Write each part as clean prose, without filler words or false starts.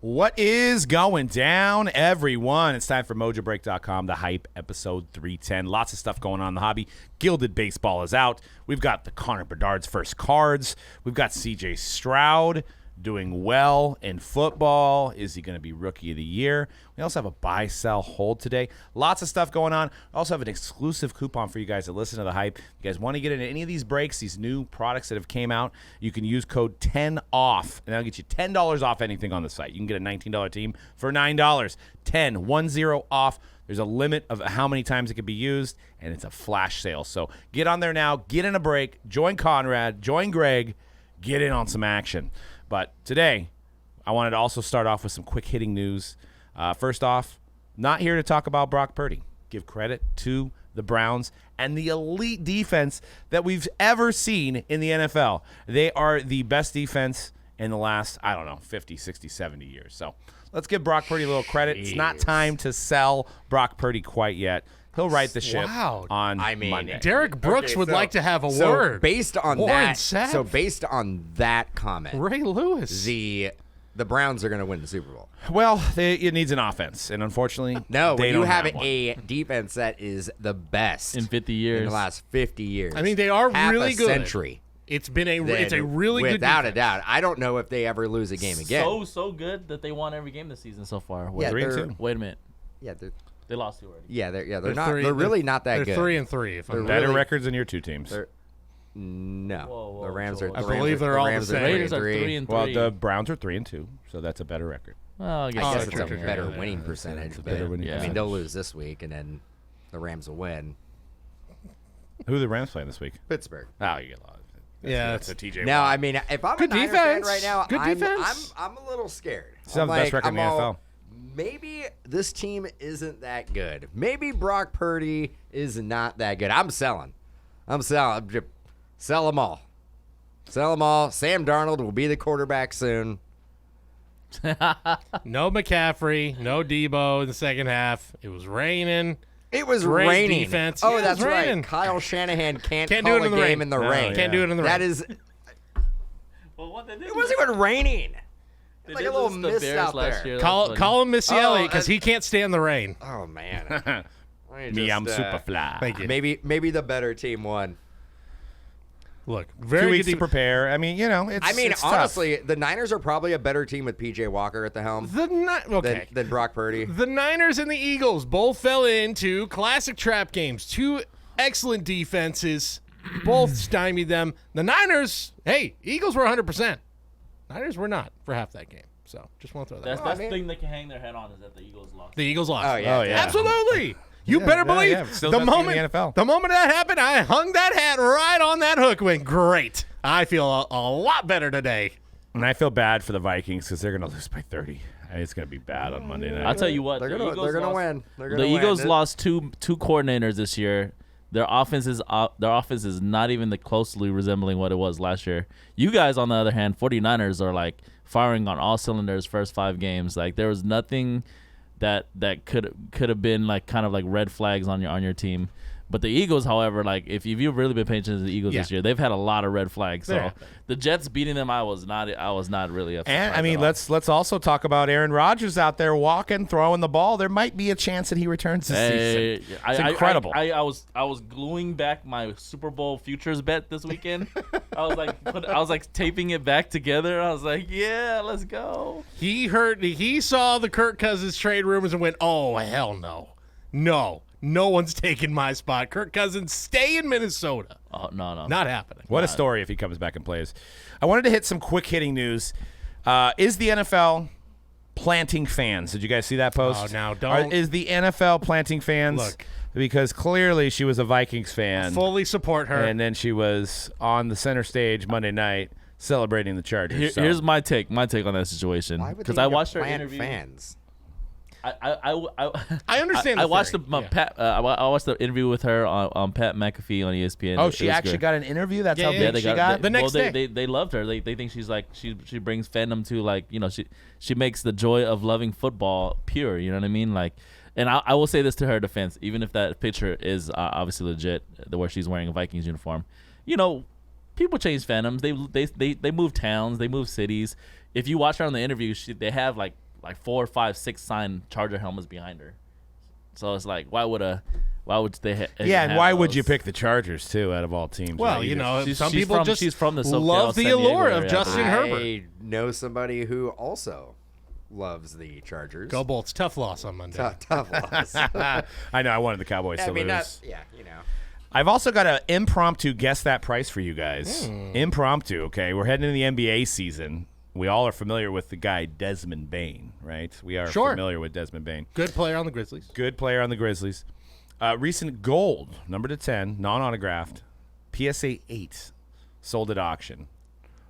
What is going down, everyone? It's time for Mojobreak.com, The Hype, episode 310. Lots of stuff going on in the hobby. Gilded Baseball is out. We've got the Connor Bedard's first cards. We've got CJ Stroud doing well in football. Is he going to be Rookie of the Year? We also have a buy, sell, hold today. Lots of stuff going on. I also have an exclusive coupon for you guys that listen to The Hype. If you guys want to get into any of these breaks, these new products that have came out, you can use code 10OFF, and that'll get you $10 off anything on the site. You can get a $19 team for $9. 10 off. There's a limit of how many times it can be used, and it's a flash sale. So get on there now. Get in a break. Join Conrad. Join Greg. Get in on some action. But today, I wanted to also start off with some quick-hitting news. First off, not here to talk about Brock Purdy. Give credit to the Browns and the elite defense that we've ever seen in the NFL. They are the best defense in the last, 50, 60, 70 years. So let's give Brock Purdy a little credit. It's not time to sell Brock Purdy quite yet. He'll right the ship on Monday. Derek Brooks would like to have a word. Based on that comment, Ray Lewis, the Browns are going to win the Super Bowl. Well, it needs an offense, and unfortunately, no. They When don't you have one. a defense that is the best in 50 years, in the last 50 years. I mean, they are half really a good. Century. It's a really good without defense. a doubt. I don't know if they ever lose a game again. So good that they won every game this season so far. Yeah, 3-2. Wait a minute. Yeah, They lost two already. yeah, they're really not that good. They're 3-3. If I'm Better really- records than your two teams. No, Whoa, the Rams whoa, are. I believe they're all the Rams same. Raiders are 3-3. 3-3. Well, the Browns are 3-2, so that's a better record. Well, I guess, I guess that's it's a true. better Yeah, winning yeah, percentage. it's a but, better winning Yeah. I mean, percentage. they'll lose this week, and then the Rams will win. Who are the Rams playing this week? Pittsburgh. Oh, you get lost. Yeah, That's a TJ. Now, Watt. I mean, if I'm Good a Niners fan defense. right now, Good defense. I'm a little scared. Still have the best record in the NFL. Maybe this team isn't that good. Maybe Brock Purdy is not that good. I'm selling. Sell them all. Sell them all. Sam Darnold will be the quarterback soon. No McCaffrey, no Debo in the second half. It was raining. It was Great raining. defense. Oh, Yeah, it that's was raining. right. Kyle Shanahan can't Can't call do it in a the game rain. in the No, rain. yeah. Can't do it in the rain. That is. Well, what they did It wasn't even raining. they Like did a little lose the mist Bears out last there. year. Call him Missy Elliott because and- he can't stand the rain. Oh man. Me, I'm Superfly. Thank you. Maybe the better team won. Look, 2 very weeks good to prepare. I mean, it's tough. Honestly, the Niners are probably a better team with PJ Walker at the helm than Brock Purdy. The Niners and the Eagles both fell into classic trap games. Two excellent defenses, both stymied them. The Niners, Eagles were 100%. Niners were not for half that game. So just want to throw that That's out. the thing they can hang their head on is that the Eagles lost. The Eagles lost. Oh, yeah. Absolutely. You Yeah, better yeah, believe yeah. Still the best team in moment the NFL. the moment that happened, I hung that hat right on that hook. Went great. I feel a lot better today. And I feel bad for the Vikings because they're going to lose by 30. It's going to be bad on Monday night. I'll tell you what. They're the gonna Eagles lost- win. They're The gonna win. Eagles lost two coordinators this year. Their offense is not even closely resembling what it was last year. You guys, on the other hand, 49ers are like firing on all cylinders first 5 games. Like there was nothing that could have been like kind of like red flags on your team. But the Eagles, however, like if you've really been paying attention to the Eagles this year, they've had a lot of red flags. So Yeah. the Jets beating them, I was not really upset. And I mean, let's also talk about Aaron Rodgers out there walking, throwing the ball. There might be a chance that he returns this season. It's incredible. I was gluing back my Super Bowl futures bet this weekend. I was like taping it back together. I was like, yeah, let's go. He saw the Kirk Cousins trade rumors and went, oh, hell no. No one's taking my spot. Kirk Cousins, stay in Minnesota. Oh no, Not happening. What a story if he comes back and plays. I wanted to hit some quick hitting news. Is the NFL planting fans? Did you guys see that post? Oh, now don't. Is the NFL planting fans? Look. Because clearly she was a Vikings fan. Fully support her. And then she was on the center stage Monday night celebrating the Chargers. Here's my take on that situation. Why would Because they I need to watched her plant interview. fans. I understand. I the watched theory. I watched the interview with her on Pat McAfee on ESPN. Oh, It she was actually great. got an interview? That's how Yeah, big she got? The next day. They loved her. They think she's like she brings fandom to, like, you know, she makes the joy of loving football pure. You know what I mean? Like, and I will say this to her defense, even if that picture is obviously legit, where she's wearing a Vikings uniform, you know, people change fandoms. They move towns, they move cities. If you watch her on the interview, they have like like 4, 5, 6 signed Charger helmets behind her. So it's like, why would they? Yeah, and why would you those? pick the Chargers too? Out of all teams, Well, right? you know, She's some from- people just she's from the SoCal, love the San Diego allure of area, I Justin believe. Herbert. I know somebody who also loves the Chargers. Go Bolts. Tough loss on Monday. Tough loss. I know I wanted the Cowboys to lose. you know. I've also got an impromptu guess that price for you guys. Impromptu, okay? We're heading into the NBA season. We all are familiar with the guy Desmond Bane, right? We are Sure. familiar with Desmond Bane. Good player on the Grizzlies. Good player on the Grizzlies. Recent gold, number to 10, non-autographed, PSA 8, sold at auction.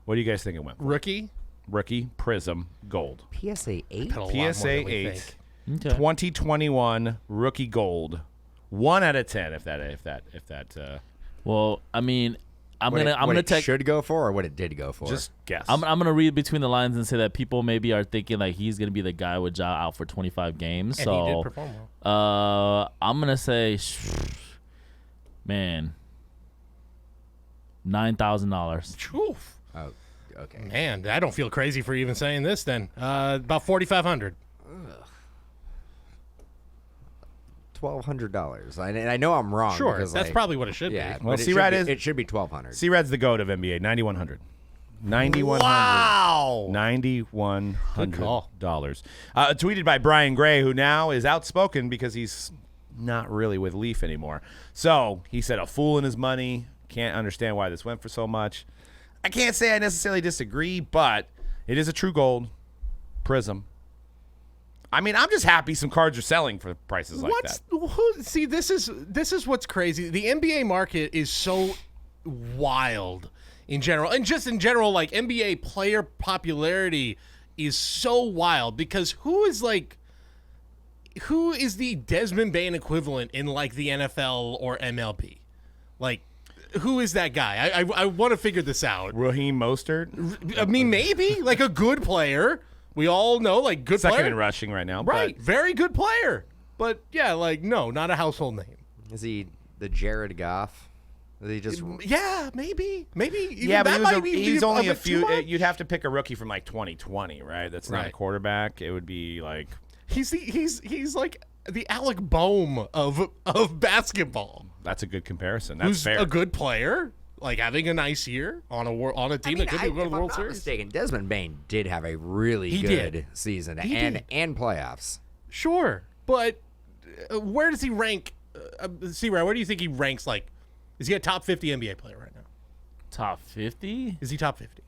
What do you guys think it went for? Rookie. Rookie, Prism, gold. PSA 8? Paid a lot more PSA than we 8, think. Okay. 2021 rookie gold. 1 out of 10 if that Well, I mean, I'm What gonna it take. should go for or what it did go for? just guess. I'm gonna read between the lines and say that people maybe are thinking like he's gonna be the guy with Ja out for 25 games. And so he did perform well. I'm gonna say, man, $9,000. Oof. Oh, okay. Man, I don't feel crazy for even saying this then. About 4,500. $1,200. And I know I'm wrong. Sure. because, That's like, probably what it should yeah. be. Well, but C-Rad it should be $1,200. C-Rad's the GOAT of NBA, 9,100. 9,100. Wow. $9,100. Tweeted by Brian Gray, who now is outspoken because he's not really with Leaf anymore. So he said a fool in his money. Can't understand why this went for so much. I can't say I necessarily disagree, but it is a true gold Prism. I mean, I'm just happy some cards are selling for prices like that. See, this is what's crazy. The NBA market is so wild in general, and just in general, like NBA player popularity is so wild because who is the Desmond Bane equivalent in like the NFL or MLB? Like, who is that guy? I want to figure this out. Raheem Mostert, I mean, maybe like a good player. We all know, like, good second player. in rushing right now. Right. But Very good player. But, yeah, like, no, not a household name. Is he the Jared Goff? Is he just Yeah, maybe. Maybe. Even yeah, but that might be he's only a bit too few. much. You'd have to pick a rookie from like 2020, right? That's not a Right. quarterback. It would be like He's like the Alec Boehm of basketball. that's a good comparison. That's Who's fair. a good player, like having a nice year on a team that could be going to if the I'm World not Series. mistaken, Desmond Bane did have a really He good did. season He did. and playoffs. Sure, but where does he rank? C-Ray, where do you think he ranks? Like, is he a top 50 NBA player right now? Top 50? Is he top 50?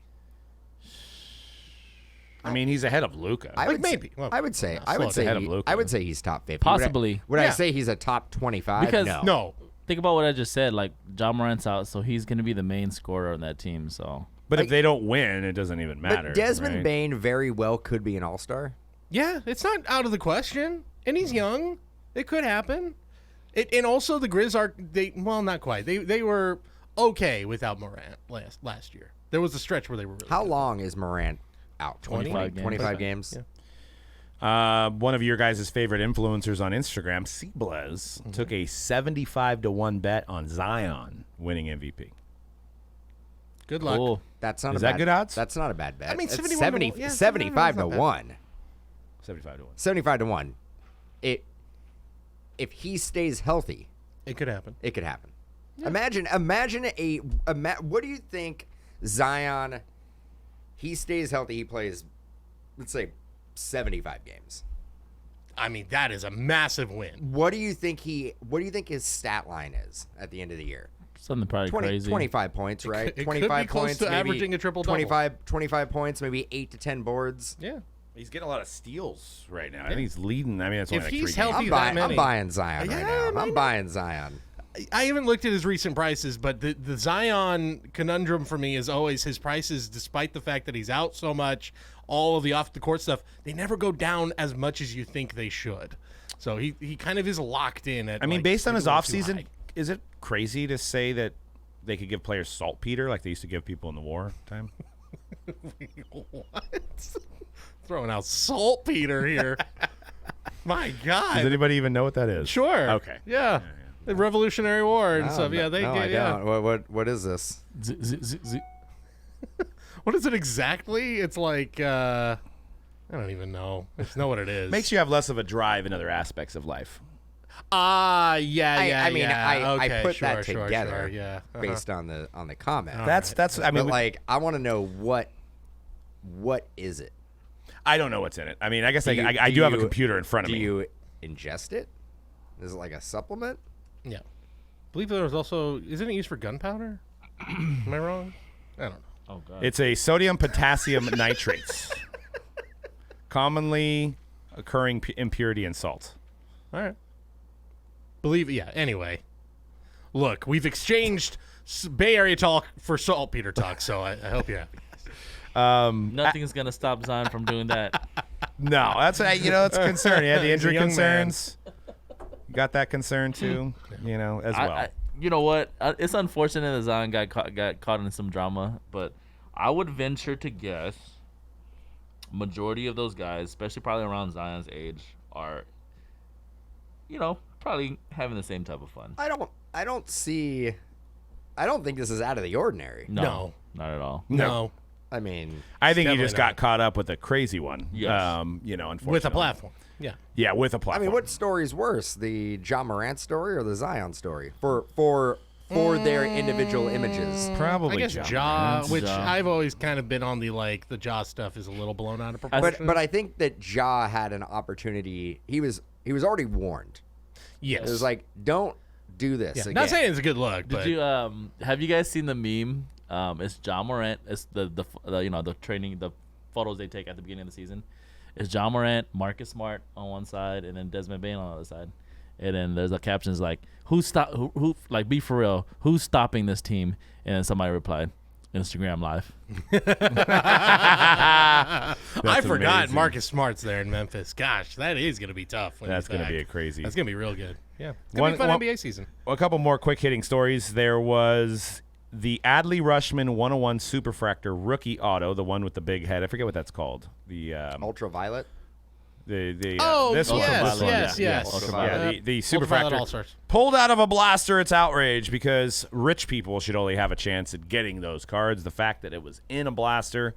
I mean, he's ahead of Luca. I Like, would say- maybe. Well, I would say ahead of Luka. I would say he's top 50. Possibly. Would I Yeah. say he's a top 25? Because- no. No. Think about what I just said. Like, Ja Morant's out, so he's going to be the main scorer on that team. So but if they don't win, it doesn't even matter. But Desmond right? Bane very well could be an all-star. Yeah, it's not out of the question, and he's young. It could happen. And also the Grizz not quite. They were okay without Morant last year. There was a stretch where they were really How good. long is Morant out? 25 games. 25 games? Yeah. One of your guys' favorite influencers on Instagram, Cblez, took a 75-1 bet on Zion winning MVP. Good luck. cool. That's not Is a that bad, good odds? That's not a bad bet. I mean, It's 71 70 to 1. Yeah, 75 to 75 is not 1. 75-1. 75 to 1. If he stays healthy, It could happen. it could happen. Imagine what do you think Zion, he stays healthy, he plays, let's say, 75 games. I mean, that is a massive win. What do you think his stat line is at the end of the year? Something probably 20, crazy. 25 points, right? could be 25 close points, to maybe averaging a triple-double. 25 points, maybe 8 to 10 boards. Yeah. He's getting a lot of steals right now. I think he's leading. I mean, that's only If like he's 3 healthy, games. that many. I'm buying Zion right Yeah, now. I'm maybe. buying Zion. I haven't looked at his recent prices, but the Zion conundrum for me is always his prices, despite the fact that he's out so much, all of the off-the-court stuff, they never go down as much as you think they should. So he kind of is locked in at I mean, like, based on his a little too offseason, high. is it crazy to say that they could give players saltpeter like they used to give people in the war time? What? Throwing out saltpeter here. My Does God. anybody even know what that is? Sure. Okay. Yeah. The Revolutionary War and stuff. Yeah, they no, I yeah. don't. What is this? Z- z- z- z- What is it exactly? It's like I don't even know. I just know what it is. Makes you have less of a drive in other aspects of life. Yeah. I mean, I Okay, put sure, that sure, together sure, yeah. based on the comment. That's. I mean, but like, I want to know what is it? I don't know what's in it. I mean, I guess Do you- I do do have a you- computer in front of Do me. you ingest it? Is it like a supplement? Yeah. I believe there was also. Isn't it used for gunpowder? Am I wrong? I don't know. Oh god. It's a sodium potassium nitrates, commonly occurring impurity in salt. All right. Yeah. Anyway, look, we've exchanged Bay Area talk for saltpeter talk, so I hope you're happy. Nothing's gonna stop Zion from doing that. No, that's it's a concern. Yeah, the He's a injury young man. concerns. You got that concern too, as well. You know what? It's unfortunate that Zion got caught in some drama, but I would venture to guess majority of those guys, especially probably around Zion's age, are, probably having the same type of fun. I don't think this is out of the ordinary. No, not at all. No. I mean, I think he definitely just not. got caught up with a crazy one. Yes. Unfortunately. With a platform. Yeah. Yeah, with a I platform. mean, what story's worse, the John Morant story or the Zion story for their individual images? Probably I guess John Jaw, Morant. which Ja. I've always kind of been on the Jaw stuff is a little blown out of proportion. But I think that Ja had an opportunity. He was already warned. yes. It was like, don't do this yeah. again. Not saying it's a good look, Did but you have you guys seen the meme? It's John Morant. It's the training, the photos they take at the beginning of the season. It's John Morant, Marcus Smart on one side, and then Desmond Bain on the other side. And then there's the captions like, "Who like be for real? Who's stopping this team?" And then somebody replied, "Instagram Live." I forgot amazing. Marcus Smart's there in Memphis. Gosh, that is going to be tough. When That's going to be a crazy. That's going to be real good. Yeah. It's going to be a fun NBA season. A couple more quick hitting stories. There was the Adley Rushman 101 Superfractor rookie auto, the one with the big head. I forget what that's called. The Ultraviolet. this one. yes. Yeah, Ultraviolet. the Ultraviolet Superfractor All-Stars. pulled out of a blaster. It's outrage because rich people should only have a chance at getting those cards. The fact that it was in a blaster,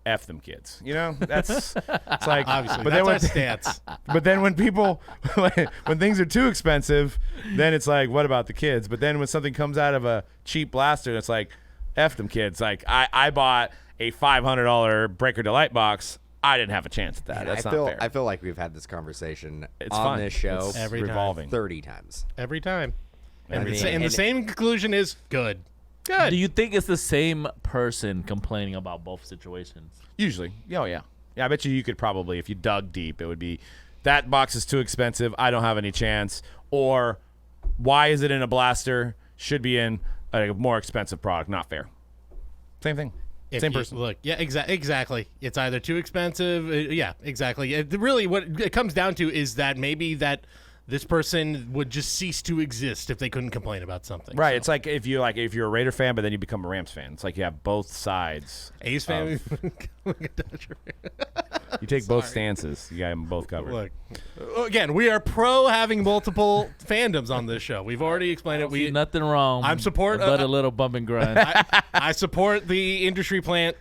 F them kids. That's it's like. Obviously, but that's then our stance. But then when people, when things are too expensive, then it's like, what about the kids? But then when something comes out of a cheap blaster, it's like, F them kids. Like I bought a $500 Breaker Delight box. I didn't have a chance at that. That's not fair. I feel like we've had this conversation It's on fun. this show It's Every time. revolving. 30 times. Every time. Every mean, time. And the same conclusion is good. Good. Do you think it's the same person complaining about both situations? Usually. Oh, yeah. Yeah, I bet you could probably, if you dug deep, it would be, that box is too expensive. I don't have any chance. Or, why is it in a blaster? Should be in a more expensive product. Not fair. Same thing. Same person. Look, yeah, exactly. It's either too expensive. Yeah, exactly. Really, what it comes down to is that maybe that this person would just cease to exist if they couldn't complain about something. Right. So. It's like if you're a Raider fan, but then you become a Rams fan. It's like you have both sides. A's fan. You take both stances. You got them both covered. Look, again, we are pro having multiple fandoms on this show. We've already explained it. See nothing wrong. I'm support- but a little bump and grind. I support the industry plant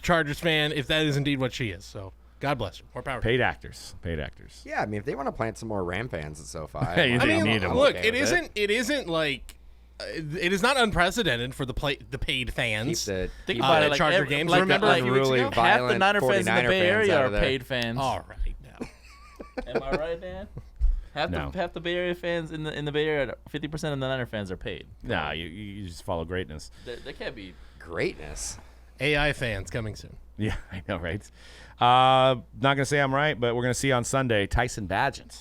Chargers fan if that is indeed what she is. So God bless her. More power. to her. Paid actors. Yeah, I mean, if they want to plant some more Ram fans at SoFi, Hey, I They mean, need 'em. look, okay with it isn't like it is not unprecedented for the paid fans. Think about it, like Charger every- games. like Remember like a few weeks really ago? vi- half the violent Niner fans in the 49er Bay fans Area out are of there. paid fans. All right now. Am I right, Dan? Half No. the Bay Area fans in the Bay Area, 50% of the Niner fans are paid. Nah, you just follow greatness. There can't be. greatness. AI fans coming soon. Yeah, I know, right? Not going to say I'm right, but we're going to see on Sunday Tyson Badgett.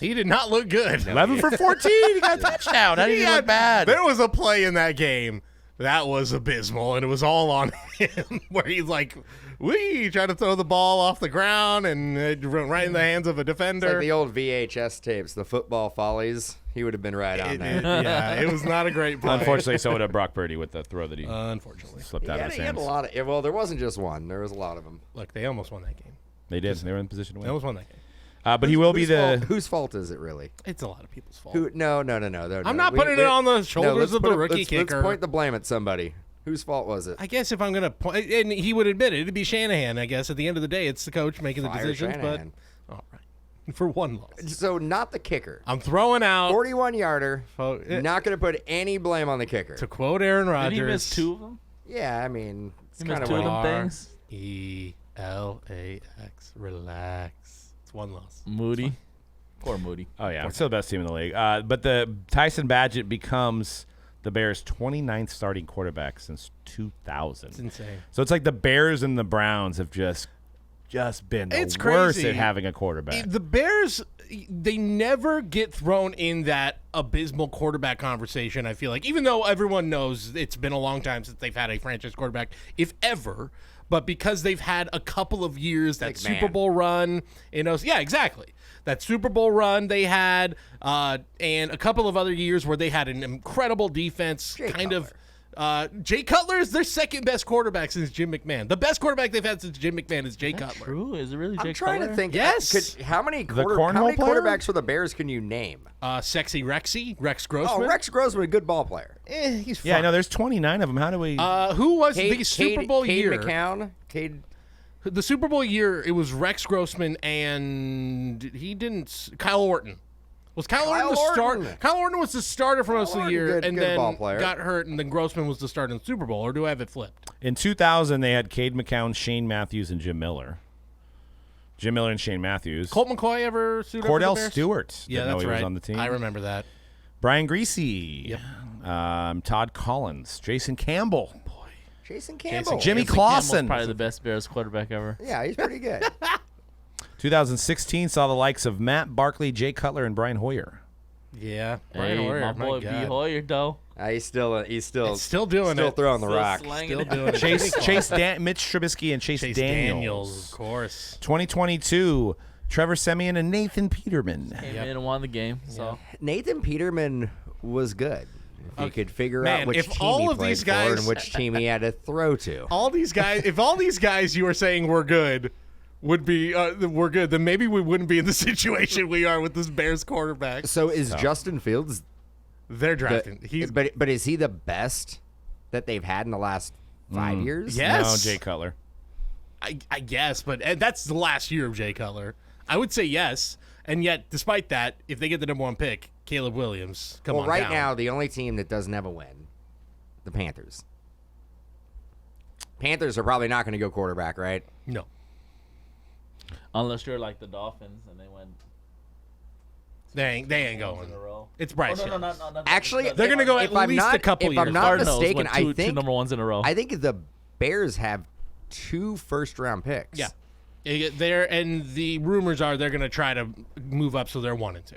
He did not look good. 11 for 14. He got a touchdown. How did he look bad? There was a play in that game that was abysmal, and it was all on him, where he's like, trying to throw the ball off the ground and it went right in the hands of a It's defender. like the old VHS tapes, the football follies. He would have been right on that. Yeah, it was not a great play. Unfortunately, so would have Brock Purdy with the throw that he Unfortunately. slipped He out of had, his he had hands. a lot of. Well, there wasn't just one. There was a lot of them. Look, they almost won that game. They did. They were in position to They win. almost won that game. But he will be Whose fault is it really? It's a lot of people's fault. No. I'm not putting it on the shoulders of the rookie let's kicker. point the blame at somebody. Whose fault was it? I guess if I'm going to point, and he would admit it, it'd be Shanahan, I guess. At the end of the day, it's the coach making the Fire decisions. Shanahan. But, all right. For one loss. So not the kicker. I'm throwing out, 41-yarder. Not going to put any blame on the kicker. to quote Aaron Rodgers. Did he miss 2 of them? Yeah, I mean, it's He kind missed of 2 of what them things. E-L-A-X. Relax. It's one loss. Moody. Poor Moody. Oh, yeah. We're still the best team in the league. But the Tyson Badgett becomes the Bears' 29th starting quarterback since 2000. It's insane. So it's like the Bears and the Browns have just been the It's worst crazy. at having a quarterback. The Bears, they never get thrown in that abysmal quarterback conversation, I feel like, even though everyone knows it's been a long time since they've had a franchise quarterback, if ever. But because they've had a couple of years, that McMahon. Super Bowl run, yeah, exactly. That Super Bowl run they had, and a couple of other years where they had an incredible defense. Jay Cutler is their second best quarterback since Jim McMahon. The best quarterback they've had since Jim McMahon is Jay Cutler. True? Is it really Jake I'm trying Cutler? to think. Yes. How many cornhole player? quarterbacks for the Bears can you name? Sexy Rex Oh, Grossman. Rex Grossman, a good ball player. He's fine. Yeah, I know. There's 29 of them. How do we? Who was the Super Bowl year? Cade. The Super Bowl year, it was Rex Grossman and Kyle Orton. Was Kyle Orton the Orton. start? Kyle Orton was the starter for most of the Orton, year, and good then ball player. got hurt, and then Grossman was the starter in the Super Bowl. Or do I have it flipped? In 2000, they had Cade McCown, Shane Matthews, and Jim Miller. Jim Miller and Shane Matthews. Colt McCoy ever suited up for Cordell the Bears? Stewart. Yeah, Didn't know that's he right. was on the team. I remember that. Brian Greasy. Todd Collins. Jason Campbell. Jason Campbell. Jimmy Jason Campbell's Clausen. probably the best Bears quarterback ever. Yeah, he's pretty good. 2016 saw the likes of Matt Barkley, Jay Cutler, and Brian Hoyer. Yeah, Hey, my boy B. Hoyer, though. He's still doing it. throwing the Still rock. slanging Still it. doing it. Mitch Trubisky, and Chase Daniels. of course. 2022, Trevor Siemian and Nathan Peterman. Came in and won the game. So Nathan Peterman was good. If you could figure Man, out which if team all he of played these for guys- and which team he had to throw to. All these guys, if all these guys you were saying were good would be were good, then maybe we wouldn't be in the situation we are with this Bears quarterback. So is Justin Fields They're drafting. but is he the best that they've had in the last 5 years? Yes. No, Jay Cutler. I guess, but that's the last year of Jay Cutler. I would say yes. And yet, despite that, if they get the number 1 pick, Caleb Williams, come on right down. now, the only team that doesn't have a win, the Panthers. Panthers are probably not going to go quarterback, right? No. unless you're like the Dolphins and they went They ain't going. in a row. It's Bryce Oh, no, Young. not Actually, They're going to go at If I'm least not- a couple if years. I'm not Cardinals mistaken, went I two think- number ones in a row. I think the Bears have 2 first-round picks. Yeah. And the rumors are they're going to try to move up so they're 1 and 2.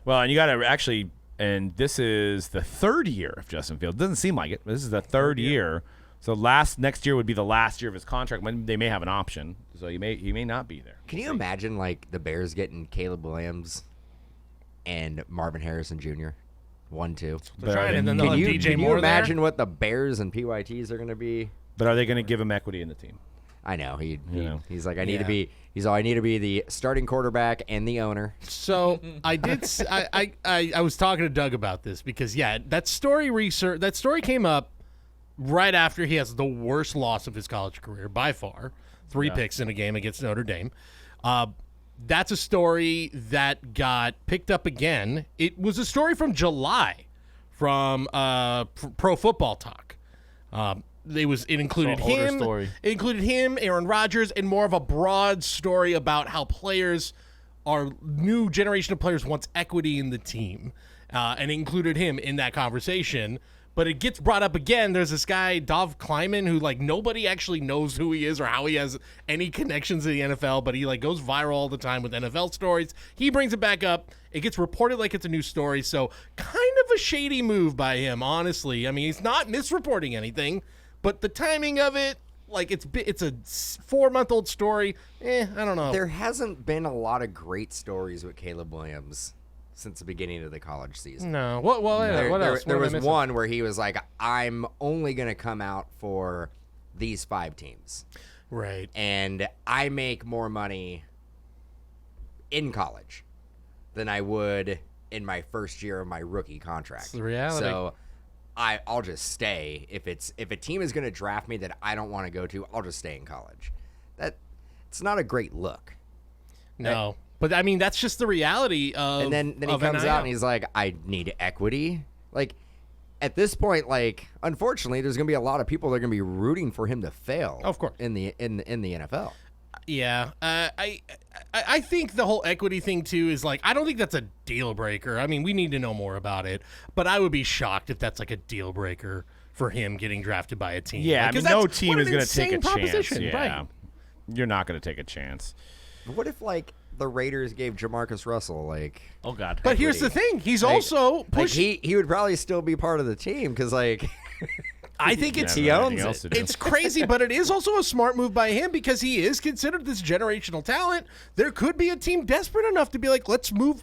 Well, and you got to actually, and this is the 3rd year of Justin Fields. Doesn't seem like it, but this is the 3rd year. So next year would be the last year of his contract. When they may have an option, so he may not be there. Can you imagine like the Bears getting Caleb Williams and Marvin Harrison Jr. 1-2? They're trying, and then they'll Can have you, DJ can you Moore imagine what the Bears and PYTs are going to be? But are they going to give him equity in the team? I know Yeah. he's like I need to be. He's all I need to be the starting quarterback and the owner. So I did. I was talking to Doug about this because that story came up right after he has the worst loss of his college career by far, 3 picks in a game against Notre Dame. That's a story that got picked up again. It was a story from July from Pro Football Talk. It included So, older him. story. It included him, Aaron Rodgers, and more of a broad story about how new generation of players wants equity in the team, and it included him in that conversation. But it gets brought up again. There's this guy, Dov Kleiman, who nobody actually knows who he is or how he has any connections to the NFL, but he goes viral all the time with NFL stories. He brings it back up. It gets reported like it's a new story, so kind of a shady move by him, honestly. I mean, he's not misreporting anything, but the timing of it, it's a 4-month-old story. I don't know. There hasn't been a lot of great stories with Caleb Williams since the beginning of the college season. No. What else? There What am I was missing? one where he was like, I'm only going to come out for these 5 teams. Right. And I make more money in college than I would in my first year of my rookie contract. It's the reality. So I'll just stay. If a team is going to draft me that I don't want to go to, I'll just stay in college. It's not a great look. No. But, I mean, that's just the reality of And then he of comes NIL. out and he's like, I need equity. Like, at this point, like, unfortunately, there's going to be a lot of people that are going to be rooting for him to fail. Of course. In the NFL. Yeah, I think the whole equity thing too is like, I don't think that's a deal breaker. I mean, we need to know more about it, but I would be shocked if that's like a deal breaker for him getting drafted by a team. Yeah, Like, I 'cause mean, no that's- team what is an going to take a insane chance. proposition, Yeah, right. you're not going to take a chance. What if, like, the Raiders gave Jamarcus Russell, like... Oh God. But here's the thing: he's Like- also Like, pushing. he would probably still be part of the team because, like... I think it's He owns it. It's crazy, but it is also a smart move by him because he is considered this generational talent. There could be a team desperate enough to be like, let's move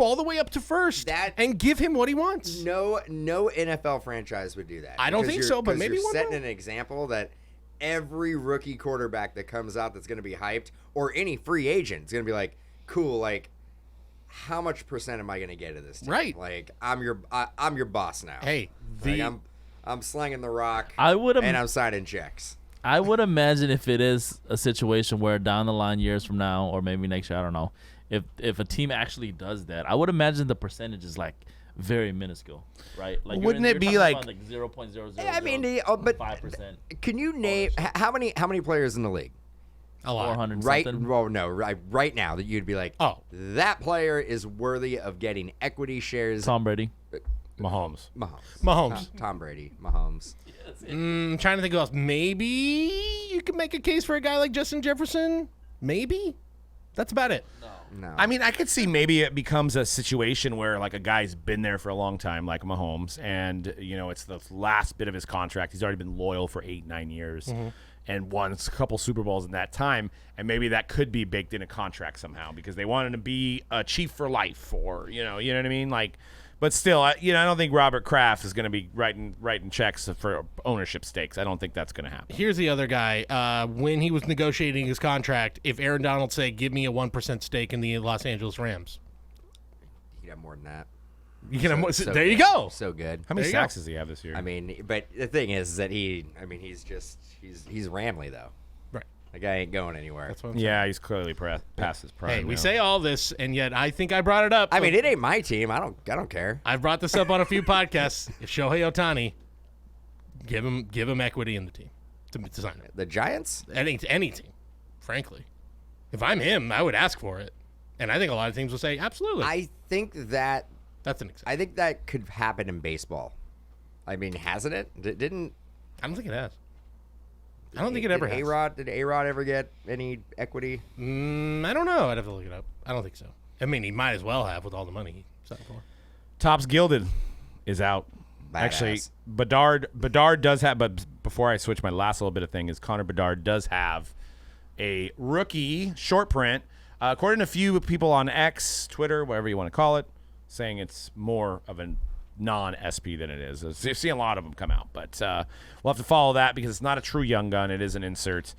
all the way up to first and give him what he wants. No NFL franchise would do that. I don't Because think you're- so, but 'cause maybe you're one setting will. an example that every rookie quarterback that comes out that's going to be hyped, or any free agent is going to be like, cool, like, how much percent am I going to get of this team? Right. Like, I'm your boss now. Hey, Like, I'm slanging the rock. I would and I'm signing checks. I would imagine if it is a situation where down the line, years from now, or maybe next year, I don't know, if a team actually does that, I would imagine the percentage is like very minuscule, right? Like, Wouldn't it be talking like- about, like 0.00? Yeah, I mean, but 5%, can you name how many players in the league? a lot. 400 Right, something. well, no, right now that you'd be like, Oh. that player is worthy of getting equity shares. Tom Brady. Mahomes. Mahomes. Tom Brady, Mahomes. I'm trying to think of maybe you could make a case for a guy like Justin Jefferson. Maybe. That's about it. No, I mean, I could see maybe it becomes a situation where like a guy's been there for a long time, like Mahomes, and it's the last bit of his contract. He's already been loyal for 8-9 years, and won a couple Super Bowls in that time, and maybe that could be baked in a contract somehow because they wanted to be a chief for life, or you know what I mean, like. But still, I don't think Robert Kraft is going to be writing checks for ownership stakes. I don't think that's going to happen. Here's the other guy. When he was negotiating his contract, if Aaron Donald said, give me a 1% stake in the Los Angeles Rams, you got more than that. you can, So there you good. go. So good. How many There you go. sacks does he have this year? I mean, but the thing is that he's Ramley though. Right. The guy ain't going anywhere. That's what I'm saying. yeah, he's clearly past his prime. Hey, we now. say all this, and yet I think I brought it up. I mean, it ain't my team. I don't care. I've brought this up on a few podcasts. If Shohei Ohtani, give him equity in the team to sign it. The Giants? Any team, frankly. If I'm him, I would ask for it, and I think a lot of teams will say absolutely. I think that could happen in baseball. I mean, hasn't it? Didn't I don't think it has. I don't think it ever has. Did A-Rod ever get any equity? I don't know. I'd have to look it up. I don't think so. I mean, he might as well have with all the money he signed for. Topps Gilded is out. Badass. Actually, Bedard does have, but before I switch my last little bit of thing is Connor Bedard does have a rookie short print. According to a few people on X, Twitter, whatever you want to call it, saying it's more of a non-SP than it is. You've seen a lot of them come out, but we'll have to follow that because it's not a true Young Gun. It is an insert.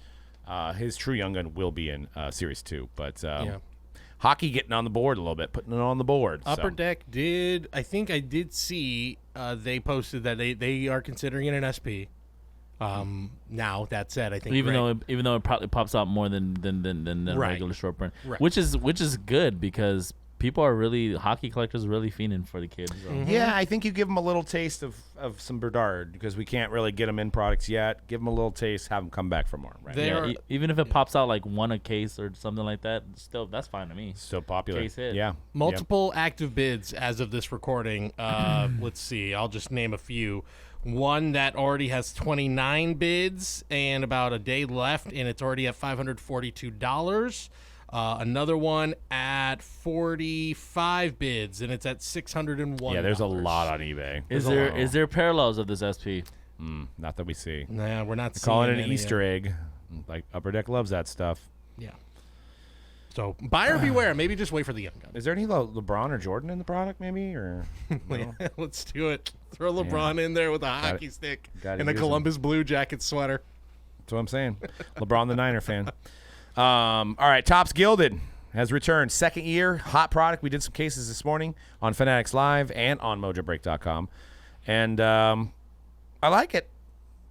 His true Young Gun will be in Series 2, but hockey getting on the board a little bit, putting it on the board. Upper Deck did. I think I did see they posted that they are considering it an SP. Now that said, I think Even though it probably pops out more than Right. regular short print, Right. which is good because hockey collectors are really fiending for the kids. So. Yeah, I think you give them a little taste of some Bedard because we can't really get them in products yet. Give them a little taste, have them come back for more. Right? They Yeah, are- even if it pops out like one a case or something like that, still that's fine to me. So popular. Case hit. Yeah. multiple active bids as of this recording. Let's see. I'll just name a few. One that already has 29 bids and about a day left, and it's already at $542. Another one at 45 bids, and it's at $601. Yeah, there's a lot on eBay. Is there parallels of this SP? Not that we see. Nah, we're not Call it seeing an any Easter yet. egg. Like Upper Deck loves that stuff. Yeah. So buyer beware. Maybe just wait for the Young Gun. Is there any LeBron or Jordan in the product, maybe? Or no? Let's do it. Throw LeBron in there with a hockey it. stick Gotta and a use 'em. Columbus Blue Jacket sweater. That's what I'm saying. LeBron the Niner fan. All right, Topps Gilded has returned. Second year, hot product. We did some cases this morning on Fanatics Live and on Mojobreak.com. And I like it.